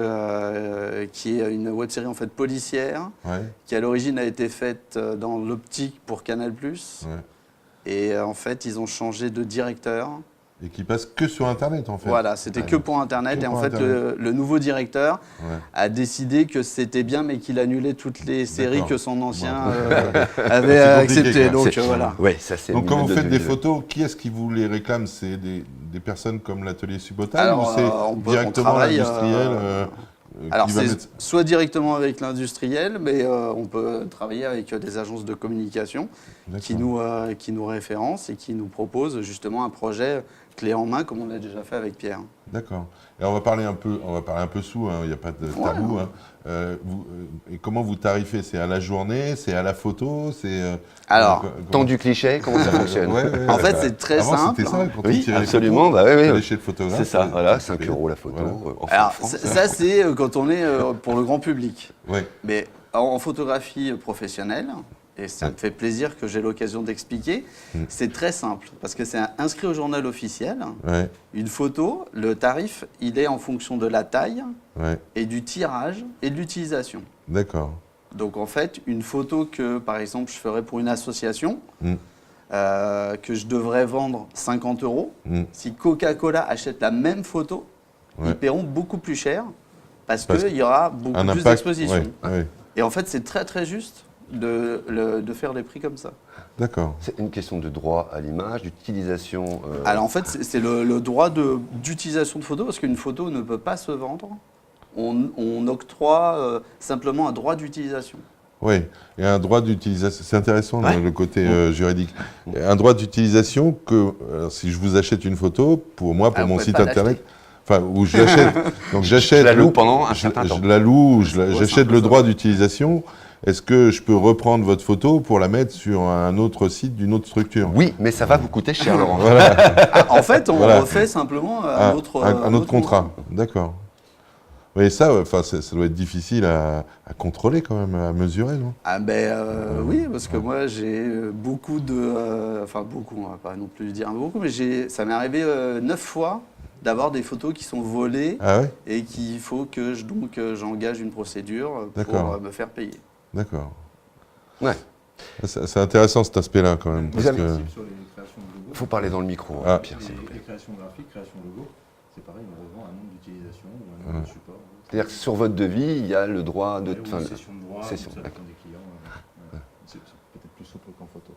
est une web-série en fait policière, qui à l'origine a été faite dans l'optique pour Canal+. Et en fait, ils ont changé de directeur. Et qui passe que sur Internet, en fait. Voilà, c'était que pour Internet. Et en fait, le nouveau directeur a décidé que c'était bien, mais qu'il annulait toutes les séries que son ancien avait acceptées. Donc voilà. Ouais, ça, c'est donc quand vous faites des photos, qui est-ce qui vous les réclame? C'est des personnes comme l'atelier Subotal Alors, ou c'est directement l'industriel alors c'est soit directement avec l'industriel, mais on peut travailler avec des agences de communication qui nous référencent et qui nous proposent justement un projet clé en main, comme on l'a déjà fait avec Pierre. D'accord. Et on va parler un peu sous, il n'y a pas de tabou. Et comment vous tarifez? C'est à la journée? C'est à la photo? Alors, temps du cliché, comment ça fonctionne? En fait, c'est très simple. C'était ça, quand oui, on tirait absolument. les photos, chez le photographe. C'est ça, voilà, 5 € la photo. Voilà. Alors, ça, c'est quand on est pour le grand public. Oui. Mais en photographie professionnelle, et ça me fait plaisir que j'ai l'occasion d'expliquer, c'est très simple, parce que c'est inscrit au journal officiel. Une photo, le tarif, il est en fonction de la taille et du tirage et de l'utilisation. D'accord. Donc en fait, une photo que, par exemple, je ferais pour une association, que je devrais vendre 50 €, si Coca-Cola achète la même photo, ils paieront beaucoup plus cher parce qu'il y aura beaucoup plus d'exposition. Et en fait, c'est très très juste de faire les prix comme ça. D'accord. C'est une question de droit à l'image, d'utilisation. Alors en fait, c'est le droit d'utilisation de photo parce qu'une photo ne peut pas se vendre. On octroie simplement un droit d'utilisation. Oui, et un droit d'utilisation, c'est intéressant le côté juridique. Un droit d'utilisation que, si je vous achète une photo, pour moi, pour mon site internet, enfin, où je l'achète, donc j'achète. Je la loue pendant un certain temps. Je la loue, j'achète le droit d'utilisation. Est-ce que je peux reprendre votre photo pour la mettre sur un autre site d'une autre structure? Oui, mais ça va vous coûter cher, Laurent. En fait, on refait simplement un autre contrat. D'accord. Mais ça, ça doit être difficile à contrôler quand même, à mesurer, non? Oui, parce que moi j'ai beaucoup de... beaucoup, on va pas non plus dire beaucoup, mais ça m'est arrivé 9 fois d'avoir des photos qui sont volées et qu'il faut que j'engage une procédure pour me faire payer. D'accord. Ouais. C'est intéressant cet aspect-là quand même. Sur les créations de logos. Il faut parler dans le micro, Pierre, s'il vous plaît. Les créations graphiques, création de logo, c'est pareil, on revend un nombre d'utilisation ou un nombre de support. C'est-à-dire que sur votre devis, il y a le droit de... Une session de droit, session, ça dépend des clients. C'est peut-être plus souple qu'en photo.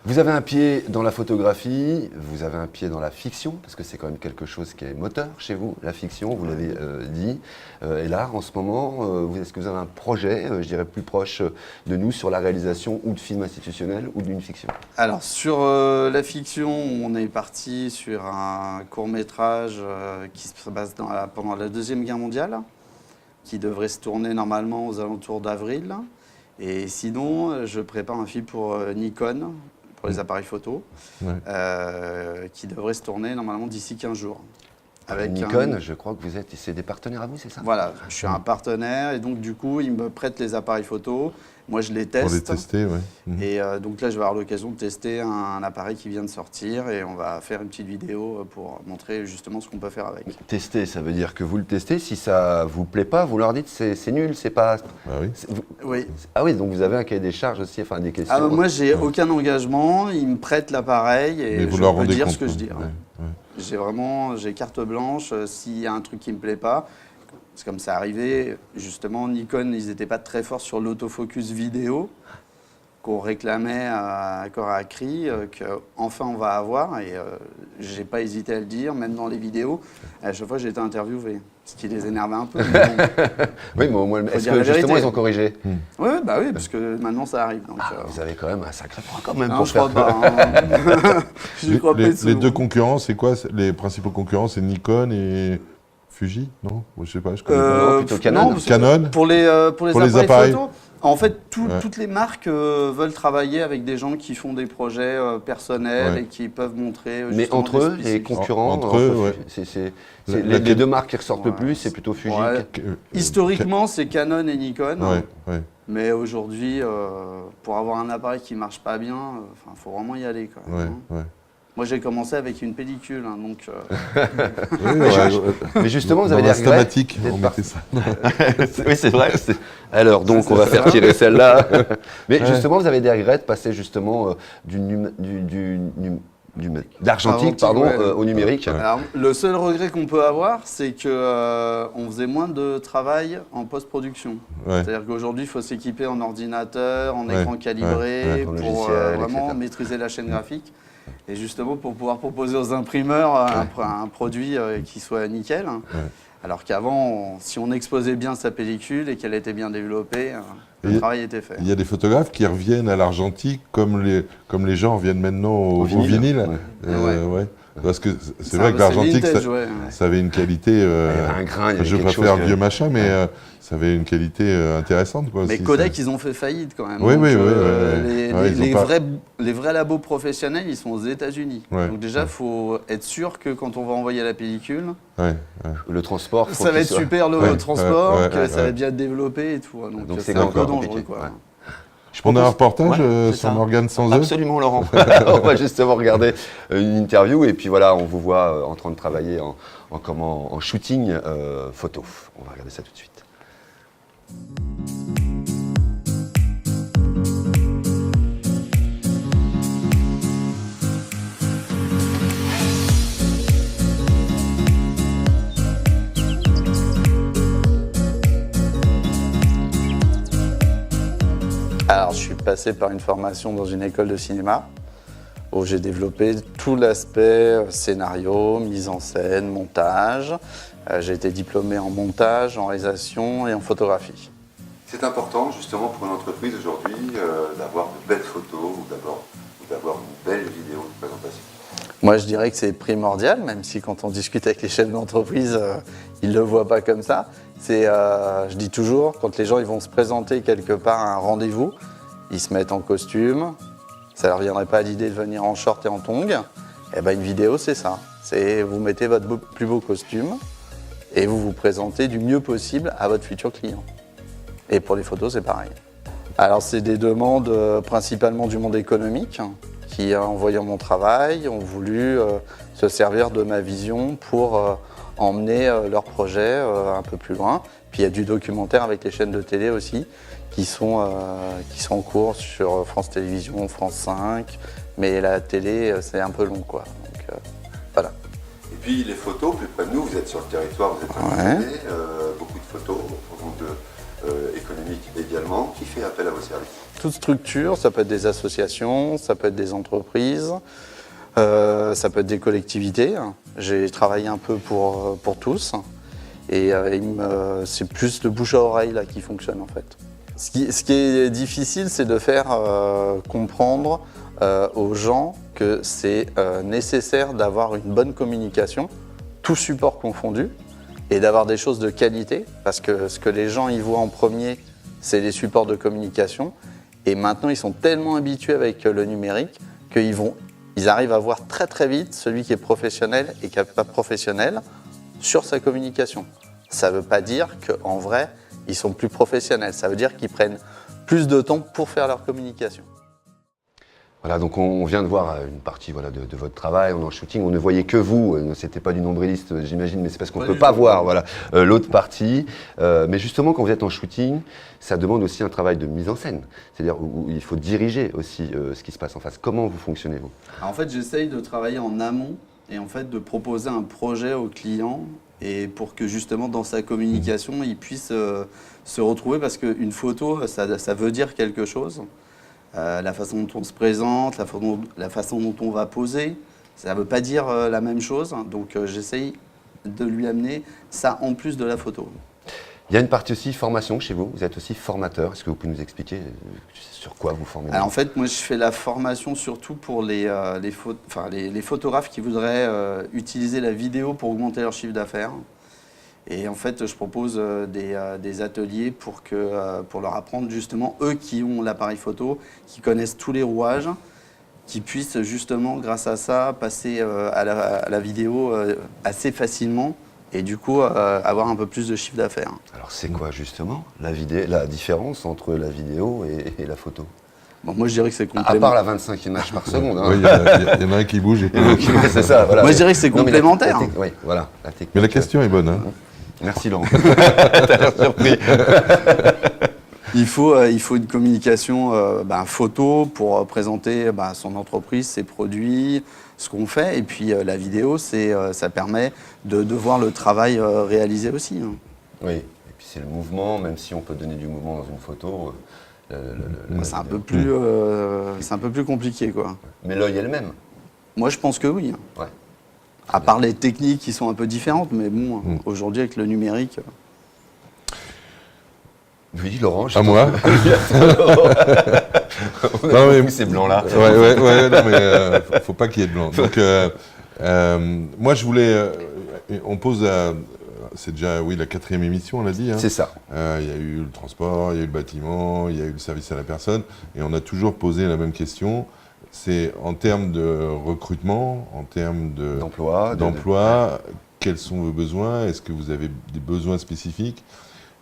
Vous avez un pied dans la photographie, vous avez un pied dans la fiction, parce que c'est quand même quelque chose qui est moteur chez vous, la fiction, vous l'avez dit. Et là, en ce moment, est-ce que vous avez un projet, je dirais plus proche de nous, sur la réalisation ou de films institutionnels ou d'une fiction? Alors, sur la fiction, on est parti sur un court-métrage qui se passe pendant la Deuxième Guerre mondiale, qui devrait se tourner normalement aux alentours d'avril. Et sinon, je prépare un film pour Nikon, pour les appareils photo, qui devrait se tourner normalement d'ici 15 jours. Avec Nikon, je crois que c'est des partenaires à vous, c'est ça? Voilà, je suis un partenaire et donc du coup, ils me prêtent les appareils photo. Moi, je les teste. Pour les tester, oui. Et donc là, je vais avoir l'occasion de tester un appareil qui vient de sortir et on va faire une petite vidéo pour montrer justement ce qu'on peut faire avec. Tester, ça veut dire que vous le testez. Si ça vous plaît pas, vous leur dites c'est nul, c'est pas. Oui. Ah oui, donc vous avez un cahier des charges aussi, enfin des questions. Moi, j'ai aucun engagement. Ils me prêtent l'appareil et je peux dire ce que je dis. J'ai carte blanche. S'il y a un truc qui me plaît pas. C'est comme ça arrivé, justement, Nikon, ils n'étaient pas très forts sur l'autofocus vidéo qu'on réclamait à corps à cri, qu'enfin on va avoir, et j'ai pas hésité à le dire, même dans les vidéos. À chaque fois, j'ai été interviewé, ce qui les énervait un peu. Mais bon, oui, mais au moins, est-ce que justement ils ont corrigé? Oui, parce que maintenant ça arrive. Donc, vous avez quand même un sacré point quand même. Non, je crois pas. Les deux concurrents, c'est quoi? Les principaux concurrents, c'est Nikon et Fuji, non? Je sais pas, je connais pas. Plutôt Canon. Canon. Pour les appareils photo, en fait, toutes les marques veulent travailler avec des gens qui font des projets personnels et qui peuvent montrer. Mais entre eux, les concurrents, les deux marques qui ressortent le plus, c'est plutôt Fuji. Historiquement, c'est Canon et Nikon. Mais aujourd'hui, pour avoir un appareil qui marche pas bien, faut vraiment y aller quand même. Moi, j'ai commencé avec une pellicule, donc... Mais justement, vous avez des regrets. On mettait ça. Oui, c'est vrai. Alors, donc, on va faire tirer celle-là. Mais justement, vous avez des regrets de passer justement d'argentique au numérique. Alors, le seul regret qu'on peut avoir, c'est qu'on faisait moins de travail en post-production. C'est-à-dire qu'aujourd'hui, il faut s'équiper en ordinateur, en écran calibré, pour vraiment maîtriser la chaîne graphique. Et justement, pour pouvoir proposer aux imprimeurs un produit qui soit nickel. Alors qu'avant, si on exposait bien sa pellicule et qu'elle était bien développée, le travail était fait. Il y a des photographes qui reviennent à l'argentique comme les gens reviennent maintenant au vinyle. Parce que c'est vrai que l'argentique, ça avait une qualité... je préfère vieux machin, mais ça avait une qualité intéressante. Mais Kodak, ils ont fait faillite quand même. Les vrais labos professionnels, ils sont aux États-Unis. Donc déjà, il faut être sûr que quand on va envoyer la pellicule, le transport, ça va être super le transport, que ça va bien être développé et tout. Donc c'est un peu dangereux. On a un reportage sur Morgane Sanzeu. Absolument, Laurent. On va justement regarder une interview et puis voilà, on vous voit en train de travailler en shooting photo. On va regarder ça tout de suite. passé par une formation dans une école de cinéma où j'ai développé tout l'aspect scénario, mise en scène, montage. J'ai été diplômé en montage, en réalisation et en photographie. C'est important justement pour une entreprise aujourd'hui d'avoir de belles photos ou d'avoir une belle vidéo de présentation. Moi, je dirais que c'est primordial, même si quand on discute avec les chefs d'entreprise, ils ne le voient pas comme ça. Je dis toujours, quand les gens ils vont se présenter quelque part à un rendez-vous, ils se mettent en costume, ça ne leur viendrait pas à l'idée de venir en short et en tongs. Et ben, une vidéo, c'est ça. Vous mettez votre plus beau costume et vous vous présentez du mieux possible à votre futur client. Et pour les photos, c'est pareil. Alors, c'est des demandes principalement du monde économique qui, en voyant mon travail, ont voulu se servir de ma vision pour emmener leur projet un peu plus loin. Puis il y a du documentaire avec les chaînes de télé aussi qui sont en cours sur France Télévisions, France 5. Mais la télé, c'est un peu long, quoi. Donc, voilà. Et puis les photos, plus près de nous, vous êtes sur le territoire, vous êtes invité, beaucoup de photos, économiques également. Qui fait appel à vos services? Toute structure, ça peut être des associations, ça peut être des entreprises, ça peut être des collectivités. J'ai travaillé un peu pour tous et c'est plus le bouche à oreille là, qui fonctionne en fait. Ce qui est difficile, c'est de faire comprendre aux gens que c'est nécessaire d'avoir une bonne communication, tout support confondu, et d'avoir des choses de qualité, parce que ce que les gens y voient en premier, c'est les supports de communication. Et maintenant, ils sont tellement habitués avec le numérique qu'ils arrivent à voir très très vite celui qui est professionnel et qui n'est pas professionnel sur sa communication. Ça ne veut pas dire qu'en vrai, ils sont plus professionnels. Ça veut dire qu'ils prennent plus de temps pour faire leur communication. Voilà, donc on vient de voir une partie voilà, de votre travail, on est en shooting, on ne voyait que vous, c'était pas du nombriliste j'imagine, mais c'est parce qu'on ne peut pas voir voilà, l'autre partie. Mais justement, quand vous êtes en shooting, ça demande aussi un travail de mise en scène, c'est-à-dire où il faut diriger aussi ce qui se passe en face. Comment vous fonctionnez, vous? En fait, j'essaye de travailler en amont et en fait de proposer un projet au client et pour que justement dans sa communication, il puisse se retrouver parce qu'une photo, ça veut dire quelque chose. La façon dont on se présente, la façon dont on va poser, ça ne veut pas dire la même chose. Donc j'essaye de lui amener ça en plus de la photo. Il y a une partie aussi formation chez vous, vous êtes aussi formateur. Est-ce que vous pouvez nous expliquer sur quoi vous formez? Alors, en fait, moi je fais la formation surtout pour les photographes qui voudraient utiliser la vidéo pour augmenter leur chiffre d'affaires. Et en fait, je propose des ateliers pour leur apprendre justement, eux qui ont l'appareil photo, qui connaissent tous les rouages, qui puissent justement, grâce à ça, passer à la vidéo assez facilement et du coup avoir un peu plus de chiffre d'affaires. Alors c'est quoi justement la différence entre la vidéo et la photo? Bon, moi je dirais que c'est complémentaire. À part la 25e image par seconde. Hein. Oui, il y en a un qui bouge. C'est ça, voilà. Moi je dirais que c'est complémentaire. Oui, voilà. Mais la question est bonne. Hein. Merci Laurent. T'as l'air surpris. Il faut une communication photo pour présenter son entreprise, ses produits, ce qu'on fait. Et puis la vidéo, ça permet de voir le travail réalisé aussi. Hein. Oui, et puis c'est le mouvement, même si on peut donner du mouvement dans une photo. C'est un peu plus compliqué, quoi. Mais l'œil est le même. Moi, je pense que oui. Ouais. À part les techniques qui sont un peu différentes, mais bon, aujourd'hui avec le numérique. Oui, Laurent. À moi. Non mais ces blancs là. Ouais, non mais faut pas qu'il y ait de blanc. Donc moi je voulais, on pose c'est déjà la 4e émission, on l'a dit. Hein. C'est ça. Il y a eu le transport, il y a eu le bâtiment, il y a eu le service à la personne, et on a toujours posé la même question. C'est en termes de recrutement, en termes d'emploi, quels sont vos besoins? Est-ce que vous avez des besoins spécifiques?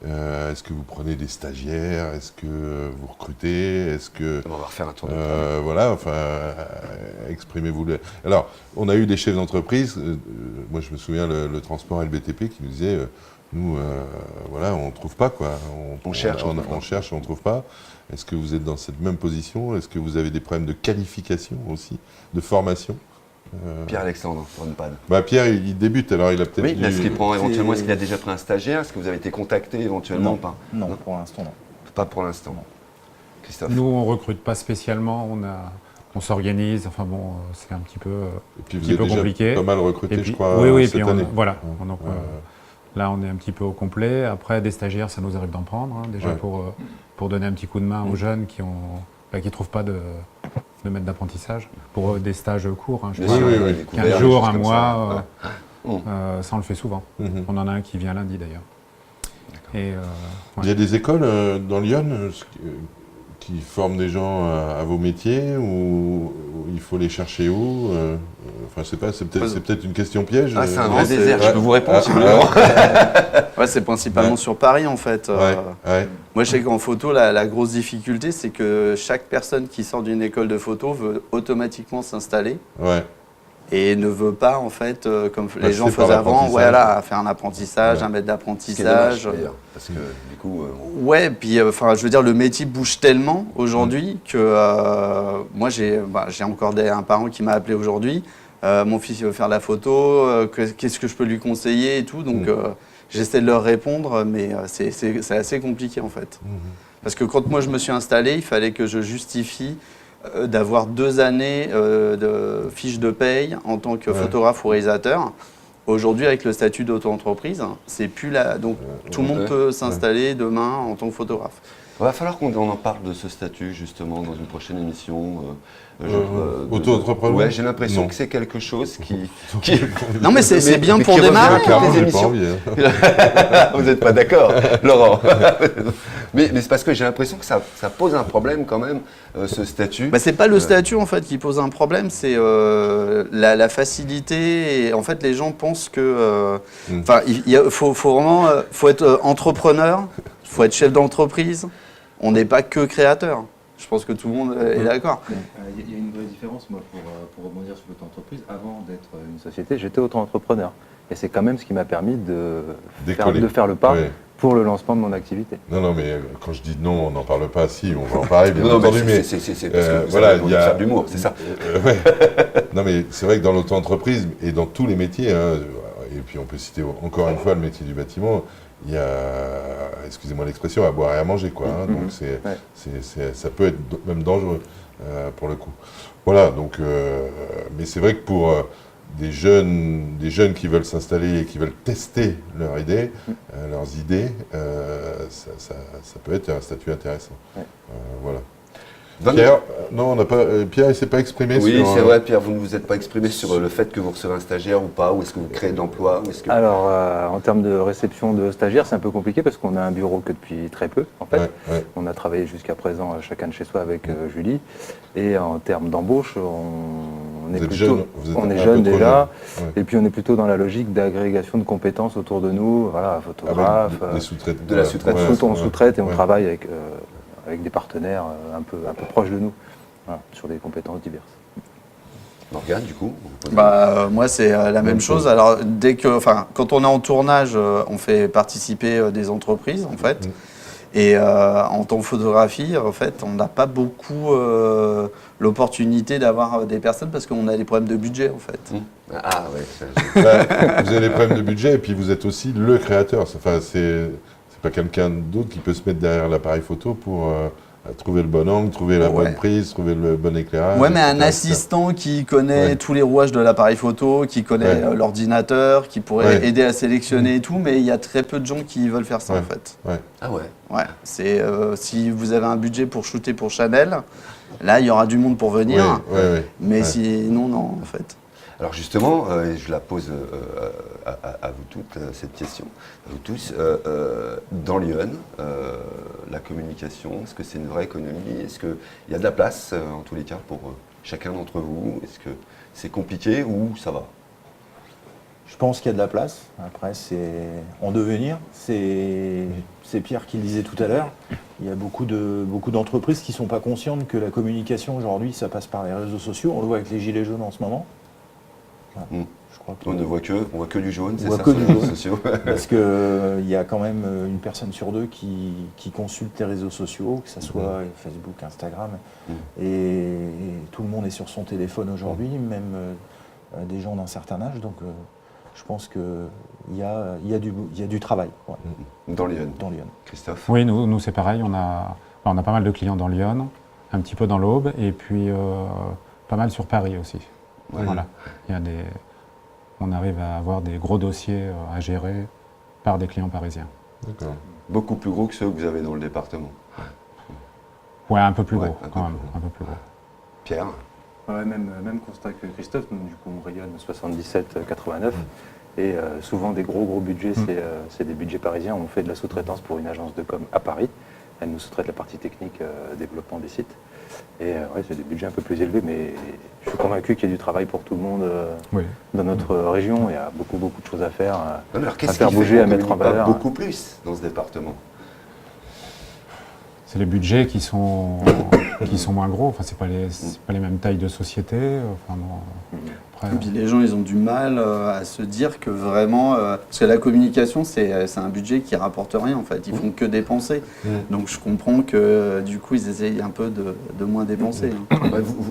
Est-ce que vous prenez des stagiaires? Est-ce que vous recrutez? Est-ce que on va refaire un tour de voilà, enfin, exprimez-vous. Alors, on a eu des chefs d'entreprise. Moi, je me souviens le transport et le BTP qui nous disaient, nous, voilà, on trouve pas quoi. On cherche, on trouve pas. Est-ce que vous êtes dans cette même position? Est-ce que vous avez des problèmes de qualification aussi, de formation? Pierre-Alexandre, pour une panne. Pierre, il débute, alors il a peut-être... Oui, est-ce qu'il prend éventuellement, est-ce qu'il a déjà pris un stagiaire? Est-ce que vous avez été contacté éventuellement? Non, pour l'instant, non. Pas pour l'instant. Christophe. Nous, on ne recrute pas spécialement, on s'organise, enfin bon, c'est un petit peu, et puis vous êtes déjà compliqué. Pas mal recruté, Puis, je crois, oui, cette puis année. Voilà. Donc, là, on est un petit peu au complet. Après, des stagiaires, ça nous arrive d'en prendre, hein, déjà pour donner un petit coup de main aux jeunes qui ne trouvent pas de maître d'apprentissage. Pour des stages courts, hein, je crois, 15 jours, un mois, ça on le fait souvent. On en a un qui vient lundi d'ailleurs. Et, il y a des écoles dans Lyon qui forment des gens à vos métiers ou il faut les chercher où Enfin, je sais pas, c'est peut-être une question piège. Ah, c'est un vrai désert, je peux vous répondre si vous voulez. Ouais, c'est principalement sur Paris en fait. Moi, je sais qu'en photo, la grosse difficulté, c'est que chaque personne qui sort d'une école de photo veut automatiquement s'installer. Et ne veut pas, en fait, comme les gens faisaient avant, faire un apprentissage, un maître d'apprentissage. Parce que du coup. Ouais, puis je veux dire, le métier bouge tellement aujourd'hui que moi, j'ai encore un parent qui m'a appelé aujourd'hui. Mon fils, il veut faire de la photo, qu'est-ce que je peux lui conseiller et tout. Donc, j'essaie de leur répondre, mais c'est assez compliqué, en fait. Parce que quand moi, je me suis installé, il fallait que je justifie d'avoir 2 années de fiche de paye en tant que photographe ou réalisateur. Aujourd'hui, avec le statut d'auto-entreprise, c'est plus là. Donc, tout le monde peut s'installer demain en tant que photographe. Il va falloir qu'on en parle de ce statut, justement, dans une prochaine émission. Auto-entrepreneur. Ouais, j'ai l'impression que c'est quelque chose qui... Non, mais c'est bien pour démarrer. Les émissions. Vous n'êtes pas d'accord, Laurent. mais c'est parce que j'ai l'impression que ça pose un problème quand même, ce statut. C'est pas le statut en fait qui pose un problème, c'est la facilité. Et en fait, les gens pensent que, il faut vraiment, faut être entrepreneur, faut être chef d'entreprise. On n'est pas que créateur. Je pense que tout le monde est d'accord. Il y a une vraie différence, moi, pour rebondir sur l'auto-entreprise. Avant d'être une société, j'étais auto-entrepreneur. Et c'est quand même ce qui m'a permis de faire le pas pour le lancement de mon activité. Non, mais quand je dis non, on n'en parle pas. Si, on va en parler, bien entendu. Mais c'est parce que voilà, il y a de l'humour, c'est ça. Non, mais c'est vrai que dans l'auto-entreprise et dans tous les métiers, et puis on peut citer encore une fois le métier du bâtiment, il y a, excusez-moi l'expression, à boire et à manger, quoi. Donc ça peut être même dangereux pour le coup. Voilà, donc, mais c'est vrai que pour des jeunes qui veulent s'installer et qui veulent tester leurs idées, ça peut être un statut intéressant. Voilà. Pierre, non, on n'a pas. Pierre, il s'est pas exprimé. Oui, c'est vrai, Pierre, vous ne vous êtes pas exprimé sur le fait que vous recevez un stagiaire ou pas, ou est-ce que vous créez de l'emploi Alors, en termes de réception de stagiaires, c'est un peu compliqué parce qu'on a un bureau que depuis très peu, en fait. On a travaillé jusqu'à présent chacun de chez soi avec Julie. Et en termes d'embauche, on est jeune déjà. Et puis on est plutôt dans la logique d'agrégation de compétences autour de nous, voilà, photographe, de la sous-traitance. On sous-traite et on travaille avec des partenaires un peu proches de nous, sur des compétences diverses. Morgane, du coup moi, c'est la même chose. Alors, quand on est en tournage, on fait participer des entreprises, en fait. Et en tant que photographie, en fait, on n'a pas beaucoup l'opportunité d'avoir des personnes parce qu'on a des problèmes de budget, en fait. Ah ouais. Vous avez des problèmes de budget et puis vous êtes aussi le créateur. Enfin, c'est pas quelqu'un d'autre qui peut se mettre derrière l'appareil photo pour trouver le bon angle, trouver la bonne prise, trouver le bon éclairage. Ouais, mais un assistant qui connaît tous les rouages de l'appareil photo, qui connaît l'ordinateur, qui pourrait aider à sélectionner et tout, mais il y a très peu de gens qui veulent faire ça en fait. Ah ouais. Ouais. C'est si vous avez un budget pour shooter pour Chanel, là il y aura du monde pour venir. Mais sinon non en fait. Alors justement, je la pose à vous toutes, cette question, à vous tous. Dans Lyon, la communication, est-ce que c'est une vraie économie? Est-ce qu'il y a de la place, en tous les cas, pour chacun d'entre vous? Est-ce que c'est compliqué ou ça va? Je pense qu'il y a de la place. Après, c'est en devenir. C'est Pierre qui le disait tout à l'heure. Il y a beaucoup d'entreprises qui ne sont pas conscientes que la communication, aujourd'hui, ça passe par les réseaux sociaux. On le voit avec les gilets jaunes en ce moment. Je crois on voit que du jaune, c'est ça, que du jaune. Sociaux. Parce qu'il y a quand même une personne sur deux qui consulte les réseaux sociaux, que ce soit Facebook, Instagram. Et tout le monde est sur son téléphone aujourd'hui, même des gens d'un certain âge. Donc je pense qu'il y a du travail. Dans Lyon. Dans Lyon. Christophe? Oui, nous c'est pareil. On Enfin, on a pas mal de clients dans Lyon, un petit peu dans l'Aube, et puis pas mal sur Paris aussi. Ouais. Voilà. On arrive à avoir des gros dossiers à gérer par des clients parisiens. D'accord. Beaucoup plus gros que ceux que vous avez dans le département. Ouais, un peu plus Ouais, gros quand même, un peu plus gros. Pierre? Ouais, même constat que Christophe, nous, du coup on rayonne 77-89 et souvent des gros budgets, c'est des budgets parisiens. On fait de la sous-traitance pour une agence de com à Paris. Elle nous sous-traite la partie technique, développement des sites. Et ouais, c'est des budgets un peu plus élevés, mais je suis convaincu qu'il y a du travail pour tout le monde dans notre région. Il y a beaucoup de choses à faire, à faire bouger, à mettre en valeur. Beaucoup plus dans ce département. C'est les budgets qui sont moins gros. Enfin, c'est pas les mêmes tailles de société. Enfin, bon, après, Et puis les gens, ils ont du mal à se dire que vraiment, parce que la communication, c'est un budget qui rapporte rien en fait. Ils font que dépenser. Donc je comprends que du coup, ils essayent un peu de moins dépenser.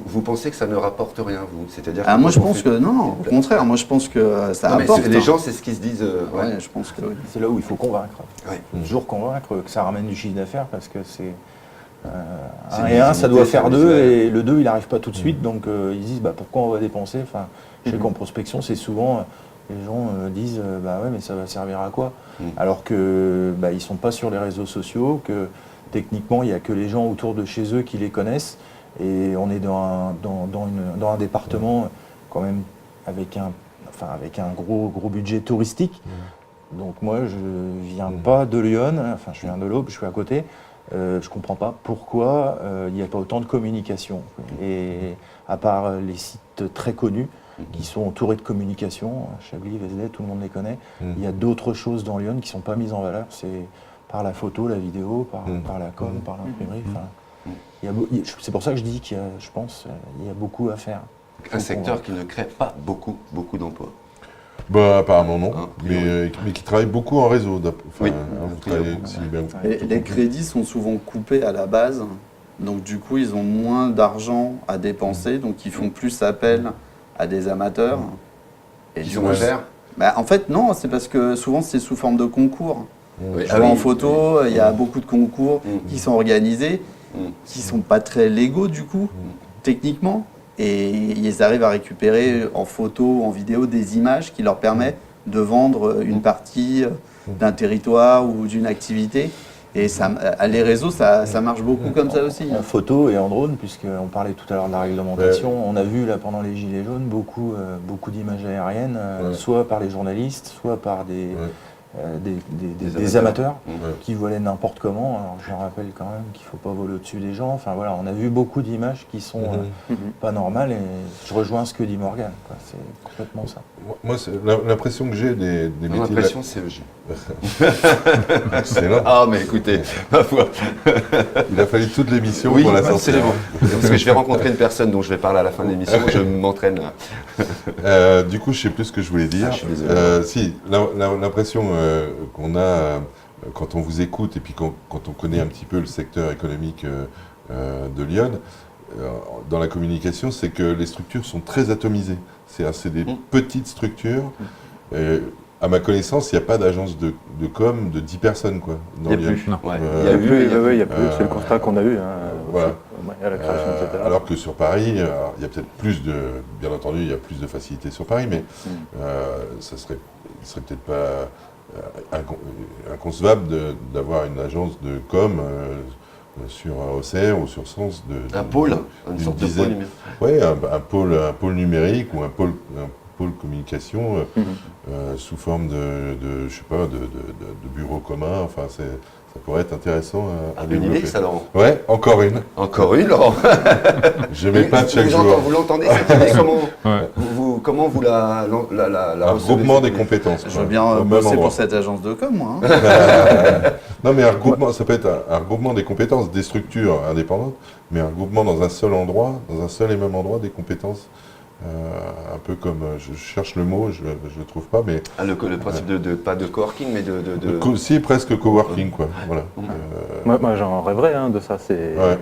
Vous pensez que ça ne rapporte rien, vous? C'est-à-dire moi, je pense que non, au contraire. Moi, je pense que ça apporte. Les gens, c'est ce qu'ils se disent. Ouais, je pense que oui. C'est là où il faut convaincre. Ouais. Il faut toujours convaincre que ça ramène du chiffre d'affaires parce que c'est. C'est 1 et 1, ça doit faire c'est 2 visuel. et le 2 il n'arrive pas tout de suite, donc ils disent pourquoi on va dépenser. Enfin, je sais qu'en prospection, c'est souvent les gens disent ouais, mais ça va servir à quoi? Alors que ils sont pas sur les réseaux sociaux, que techniquement il n'y a que les gens autour de chez eux qui les connaissent, et on est dans un département quand même avec un gros budget touristique. Donc moi je viens pas de Lyon, enfin je viens de l'Aube, je suis à côté. Je comprends pas pourquoi il n'y a pas autant de communication. Et à part les sites très connus qui sont entourés de communication, Chablis, Vézelay, tout le monde les connaît, il y a d'autres choses dans Lyon qui ne sont pas mises en valeur. C'est par la photo, la vidéo, par la com, par l'imprimerie. C'est pour ça que je dis qu'il y a, je pense, il y a beaucoup à faire. Un secteur qui ne crée pas beaucoup d'emplois. Apparemment non, mais qui travaille beaucoup en réseau. Les crédits sont souvent coupés à la base, donc du coup ils ont moins d'argent à dépenser, donc ils font plus appel à des amateurs. Et Ils sont moins chers? En fait non, c'est parce que souvent c'est sous forme de concours. En photo, il y a beaucoup de concours qui sont organisés, qui sont pas très légaux du coup, techniquement. Et ils arrivent à récupérer en photo, en vidéo, des images qui leur permettent de vendre une partie d'un territoire ou d'une activité. Et les réseaux, ça marche beaucoup comme ça aussi. En photo et en drone, puisqu'on parlait tout à l'heure de la réglementation, on a vu là pendant les Gilets jaunes beaucoup d'images aériennes, soit par les journalistes, soit par des amateurs qui volaient n'importe comment. Alors je rappelle quand même qu'il ne faut pas voler au-dessus des gens. Enfin voilà, on a vu beaucoup d'images qui sont pas normales, et je rejoins ce que dit Morgane. C'est complètement ça. Moi, l'impression que j'ai des métiers... Mon impression, c'est EG. Excellent. Ah, mais écoutez, ma foi. Il a fallu toute l'émission Oui, pour la c'est sortir. bon. Parce que je vais rencontrer une personne dont je vais parler à la fin de l'émission, je m'entraîne là. Du coup, je sais plus ce que je voulais dire. Je suis désolé. Si, l'impression qu'on a quand on vous écoute et puis quand on connaît un petit peu le secteur économique de Lyon, dans la communication, c'est que les structures sont très atomisées. C'est des petites structures. À ma connaissance, il n'y a pas d'agence de com de 10 personnes dans Lyon. Il y a plus. C'est le constat qu'on a eu à la création, etc. Alors que sur Paris, il y a peut-être bien entendu, il y a plus de facilité sur Paris, mais il serait peut-être pas inconcevable d'avoir une agence de com sur Auxerre ou sur Sens un pôle, une sorte de pôle numérique. Oui, un pôle numérique ou un pôle communication sous forme de bureau commun. Enfin, ça pourrait être intéressant à Une développer. idée, ça, Laurent? Ouais, encore une. Encore une, Laurent? Je m'épate chaque jour. Vous l'entendez, cette idée? Comment vous la Un recevez? regroupement des compétences. Je veux bien bosser pour cette agence de com, moi. Non, mais un regroupement, ça peut être un regroupement des compétences des structures indépendantes, mais un regroupement dans un seul endroit, dans un seul et même endroit, des compétences. Un peu comme, je cherche le mot, je le trouve pas, mais... le principe pas de coworking, mais Si, presque coworking, quoi. Voilà. Moi j'en rêverais de ça.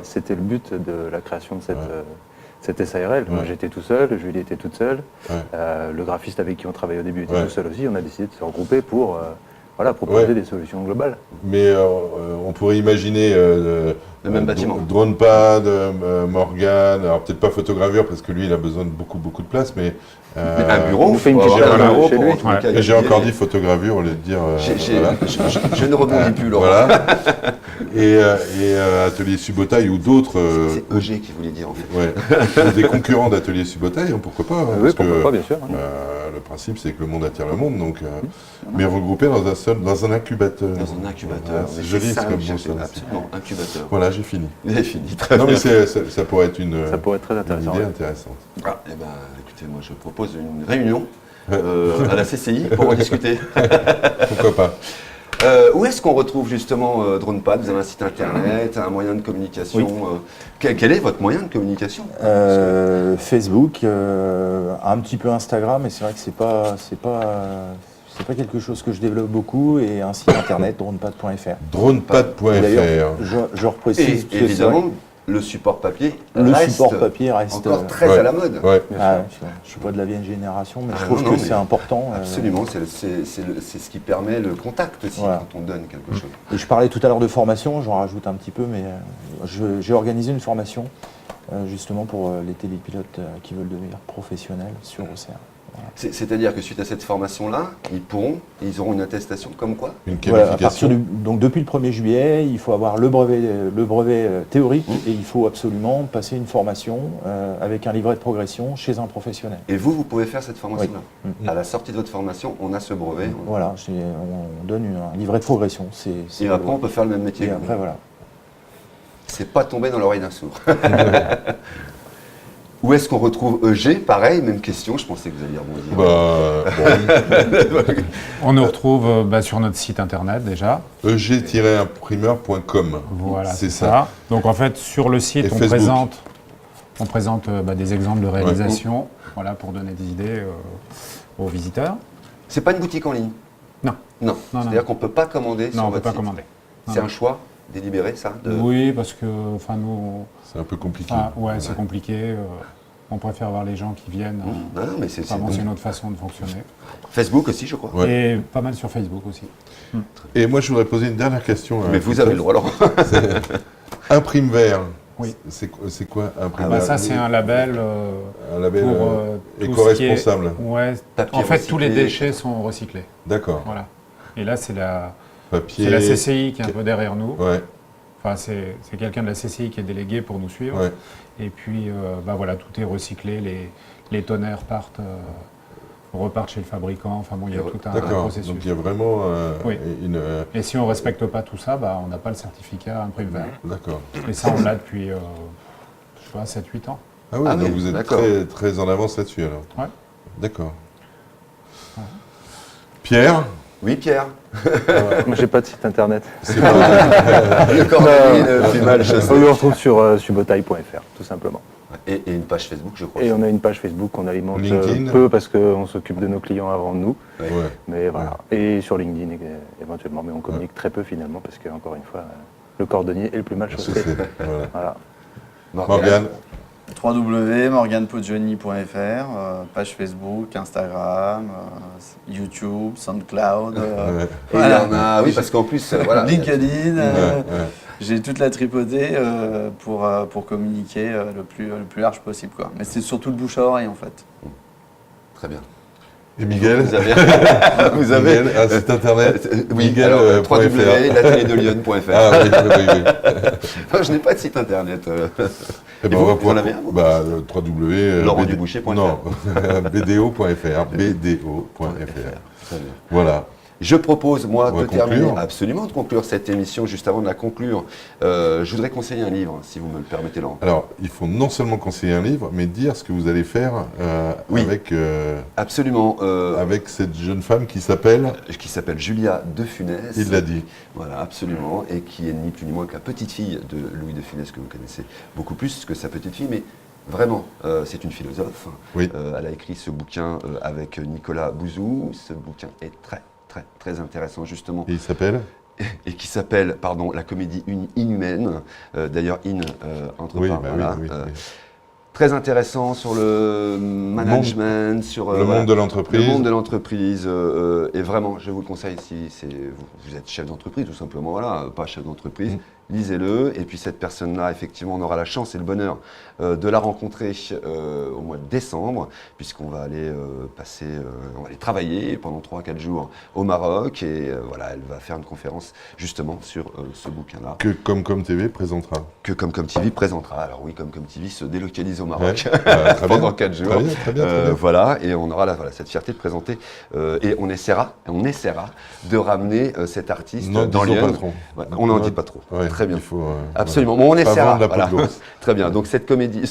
C'était le but de la création de cette SARL. Moi j'étais tout seul, Julie était toute seule. Le graphiste avec qui on travaillait au début était tout seul aussi. On a décidé de se regrouper pour proposer des solutions globales. Mais on pourrait imaginer le même bâtiment. DronePad, Morgan, alors peut-être pas photogravure parce que lui il a besoin de beaucoup de place, mais un bureau, nous fait une faut petite avoir un bureau bureau chez pour lui. en tous les cas, j'ai encore dit photogravure au lieu de dire. Voilà. Je ne rebondis plus, Laurent. Voilà. Et Atelier Subotaille ou d'autres. C'est EG qui voulait dire en fait. Ouais. Des concurrents d'Atelier Subotaille, hein, pourquoi pas. Oui, pourquoi pas, bien sûr. Le principe c'est que le monde attire le monde, donc mais regroupé dans un incubateur. Dans un incubateur. C'est joli, c'est comme ça. Absolument, incubateur. Voilà, j'ai fini. J'ai fini, très Non bien. mais ça pourrait être Ça pourrait être très intéressant. une idée intéressante. Ah, eh ben, écoutez, moi je propose une réunion à la CCI pour en discuter. Pourquoi pas. Où est-ce qu'on retrouve justement DronePad? Vous avez un site internet, un moyen de communication. Quel est votre moyen de communication? Facebook, un petit peu Instagram, mais c'est vrai que c'est pas quelque chose que je développe beaucoup, et un site internet, dronepad.fr. Dronepad.fr. D'ailleurs, je reprécise Et évidemment, le support papier reste encore très à la mode. Ouais. Je ne suis pas de la vieille génération, mais je trouve que c'est important. Absolument, c'est ce qui permet le contact aussi quand on donne quelque chose. Et je parlais tout à l'heure de formation, j'en rajoute un petit peu, mais j'ai organisé une formation justement pour les télépilotes qui veulent devenir professionnels sur OCR. Voilà. C'est-à-dire que suite à cette formation-là, ils auront une attestation comme quoi? Une qualification. Donc depuis le 1er juillet, il faut avoir le brevet théorique, et il faut absolument passer une formation avec un livret de progression chez un professionnel. Et vous pouvez faire cette formation-là. À la sortie de votre formation, on a ce brevet. Voilà, on donne un livret de progression. Et après, on peut faire le même métier. Et après, voilà. C'est pas tombé dans l'oreille d'un sourd. Où est-ce qu'on retrouve EG? Pareil, même question, je pensais que vous alliez rebondir. On nous retrouve sur notre site internet déjà. eg-imprimeur.com. Voilà, c'est ça. Donc en fait, sur le site, on présente des exemples de réalisation, voilà, pour donner des idées aux visiteurs. C'est pas une boutique en ligne? Non. Non. C'est-à-dire qu'on ne peut pas commander sur votre site? Non, on ne peut pas commander. C'est un choix délibéré, ça Oui, parce que nous... C'est un peu compliqué. C'est compliqué. On préfère voir les gens qui viennent. Mais c'est une autre façon de fonctionner. Facebook aussi, je crois. Et pas mal sur Facebook aussi. Et moi, je voudrais poser une dernière question. Mais vous avez le droit, Laurent. Imprime Vert. Oui. C'est quoi Imprime Vert? Ça, c'est un label, pour éco-responsable. En fait, tous les déchets sont recyclés. D'accord. Voilà. Et là, c'est la Papier. CCI qui est un peu derrière nous. Ouais. Enfin, c'est quelqu'un de la CCI qui est délégué pour nous suivre. Ouais. Et puis, voilà, tout est recyclé. Les tonnerres repartent chez le fabricant. Enfin bon, il y a tout un processus. Donc il y a vraiment une... Et si on ne respecte pas tout ça, on n'a pas le certificat Imprime Vert. D'accord. Et ça, on l'a depuis, 7-8 ans. Ah oui, donc vous êtes très, très en avance là-dessus alors. Ouais. D'accord. Ouais. Pierre? Oui, Pierre. Moi, j'ai pas de site internet. C'est pas le cordonnier plus mal chassé. On le retrouve sur subotaille.fr, tout simplement. Et une page Facebook, je crois. Et on a une page Facebook qu'on alimente LinkedIn. peu parce qu'on s'occupe de nos clients avant nous. Ouais. Mais voilà. Et sur LinkedIn éventuellement, mais on communique très peu finalement parce que, encore une fois, le cordonnier est le plus mal chaussé. Voilà. Morgane. www.morganepoggioni.fr, page Facebook, Instagram, YouTube, SoundCloud. Et il y en a, oui, parce qu'en plus, voilà. LinkedIn. J'ai toute la tripotée pour communiquer le plus large possible, quoi. Mais c'est surtout le bouche à oreille, en fait. Très bien. Et Miguel? Vous avez un site internet? Oui, www.l'atelierdelyon.fr. Ah oui. Non, je n'ai pas de site internet. Et ben, on va pouvoir... www.laurentduboucher.fr. Non, bdo.fr. Voilà. Je propose, moi, de terminer, absolument de conclure cette émission. Juste avant de la conclure, je voudrais conseiller un livre, si vous me le permettez, Laurent. Alors, il faut non seulement conseiller un livre, mais dire ce que vous allez faire avec... absolument. Avec cette jeune femme qui s'appelle... Qui s'appelle Julia de Funès. Il l'a dit. Voilà, absolument. Et qui est ni plus ni moins que la petite fille de Louis de Funès, que vous connaissez beaucoup plus que sa petite fille, mais... Vraiment, c'est une philosophe. Oui. Elle a écrit ce bouquin avec Nicolas Bouzou. Ce bouquin est très, très, très intéressant, justement. Et il s'appelle ? Et qui s'appelle, La comédie inhumaine. D'ailleurs, entre oui, parenthèses. Très intéressant sur le management, sur le monde de l'entreprise. Le monde de l'entreprise. Et vraiment, je vous le conseille, si vous êtes chef d'entreprise, tout simplement, voilà, pas chef d'entreprise, lisez-le. Et puis cette personne-là, effectivement, on aura la chance et le bonheur de la rencontrer au mois de décembre, puisqu'on va aller on va aller travailler pendant 3-4 jours au Maroc. Et voilà, elle va faire une conférence justement sur ce bouquin-là. Que Comcom TV présentera. Que Comcom TV présentera. Alors oui, Comcom TV se délocalise au Maroc pendant 4 jours. Très bien. Voilà, et on aura cette fierté de présenter. Et on essaiera de ramener cet artiste dans Lyon. Ouais, on n'en dit pas trop. Ouais, très bien. Il faut, absolument. Bon, on essaiera. Voilà. Très bien. Donc cette comédie,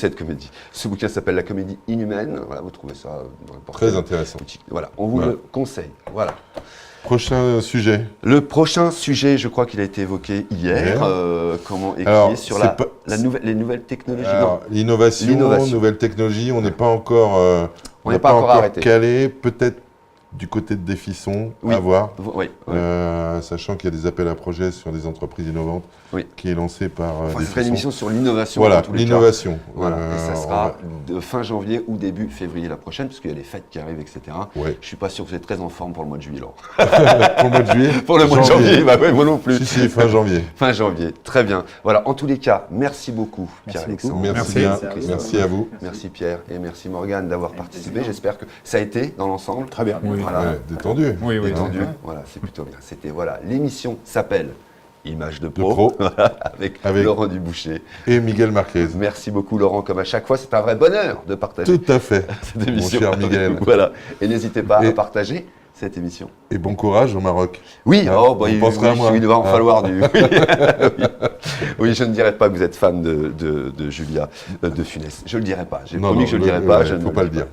ce bouquin s'appelle La comédie inhumaine. Voilà, vous trouvez ça dans le portrait. Très intéressant. Voilà, on vous le conseille. Voilà. Prochain sujet. Le prochain sujet, je crois qu'il a été évoqué hier, qui est sur les nouvelles technologies. L'innovation, nouvelles technologies, on n'est pas encore, arrêté. Calé, peut-être du côté de Défisson, à voir. Oui. Sachant qu'il y a des appels à projets sur des entreprises innovantes qui est lancé par ce sera une émission sur l'innovation. Voilà, l'innovation. Voilà. Et ça sera de fin janvier ou début février la prochaine, parce qu'il y a les fêtes qui arrivent, etc. Je ne suis pas sûr que vous êtes très en forme pour le mois de juillet. Pour le mois de juillet Pour le mois de janvier, moi non plus. Si, fin janvier. Fin janvier, très bien. Voilà, en tous les cas, merci beaucoup Pierre-Alexandre. Merci à vous. Merci Pierre et merci Morgane d'avoir participé. J'espère que ça a été dans l'ensemble. Très bien. Voilà. Détendu. Oui. Détendu. Voilà, c'est plutôt bien. C'était l'émission s'appelle Image de Pro, avec Laurent Duboucher et Miguel Marquez. Merci beaucoup Laurent, comme à chaque fois, c'est un vrai bonheur de partager. Tout à fait. Cette émission. Mon cher Miguel. Voilà. Et n'hésitez pas à partager cette émission. Et bon courage au Maroc. Oui, il pensera à moi. Il va en falloir du. Oui, je ne dirais pas que vous êtes fan de Julia de Funès. Je ne le dirai pas. J'ai promis que je ne le dirai pas. Il ne faut pas le dire.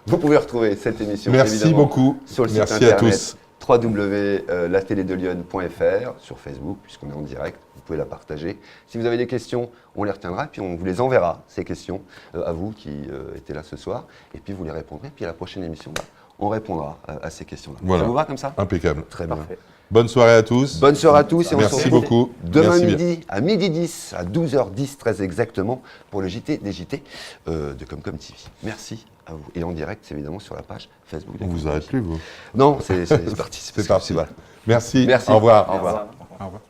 Vous pouvez retrouver cette émission Merci beaucoup. Sur le site Merci internet à tous. www.lateledelion.fr sur Facebook, puisqu'on est en direct, vous pouvez la partager. Si vous avez des questions, on les retiendra, puis on vous les enverra, ces questions, à vous qui étaient là ce soir, et puis vous les répondrez, puis à la prochaine émission, on répondra à ces questions-là. Voilà. Ça vous va comme ça? Impeccable. Très bien. Parfait. Bonne soirée à tous. Bonne soirée à tous, et on se retrouve beaucoup. demain Merci midi, à midi 10, à 12h10 très exactement, pour le JT des JT de Comcom TV. Merci à vous. Et en direct, c'est évidemment sur la page Facebook. On vous arrête plus, vous? Non, c'est parti. C'est parti. Voilà. Merci. Merci. Au revoir. Au revoir. Au revoir.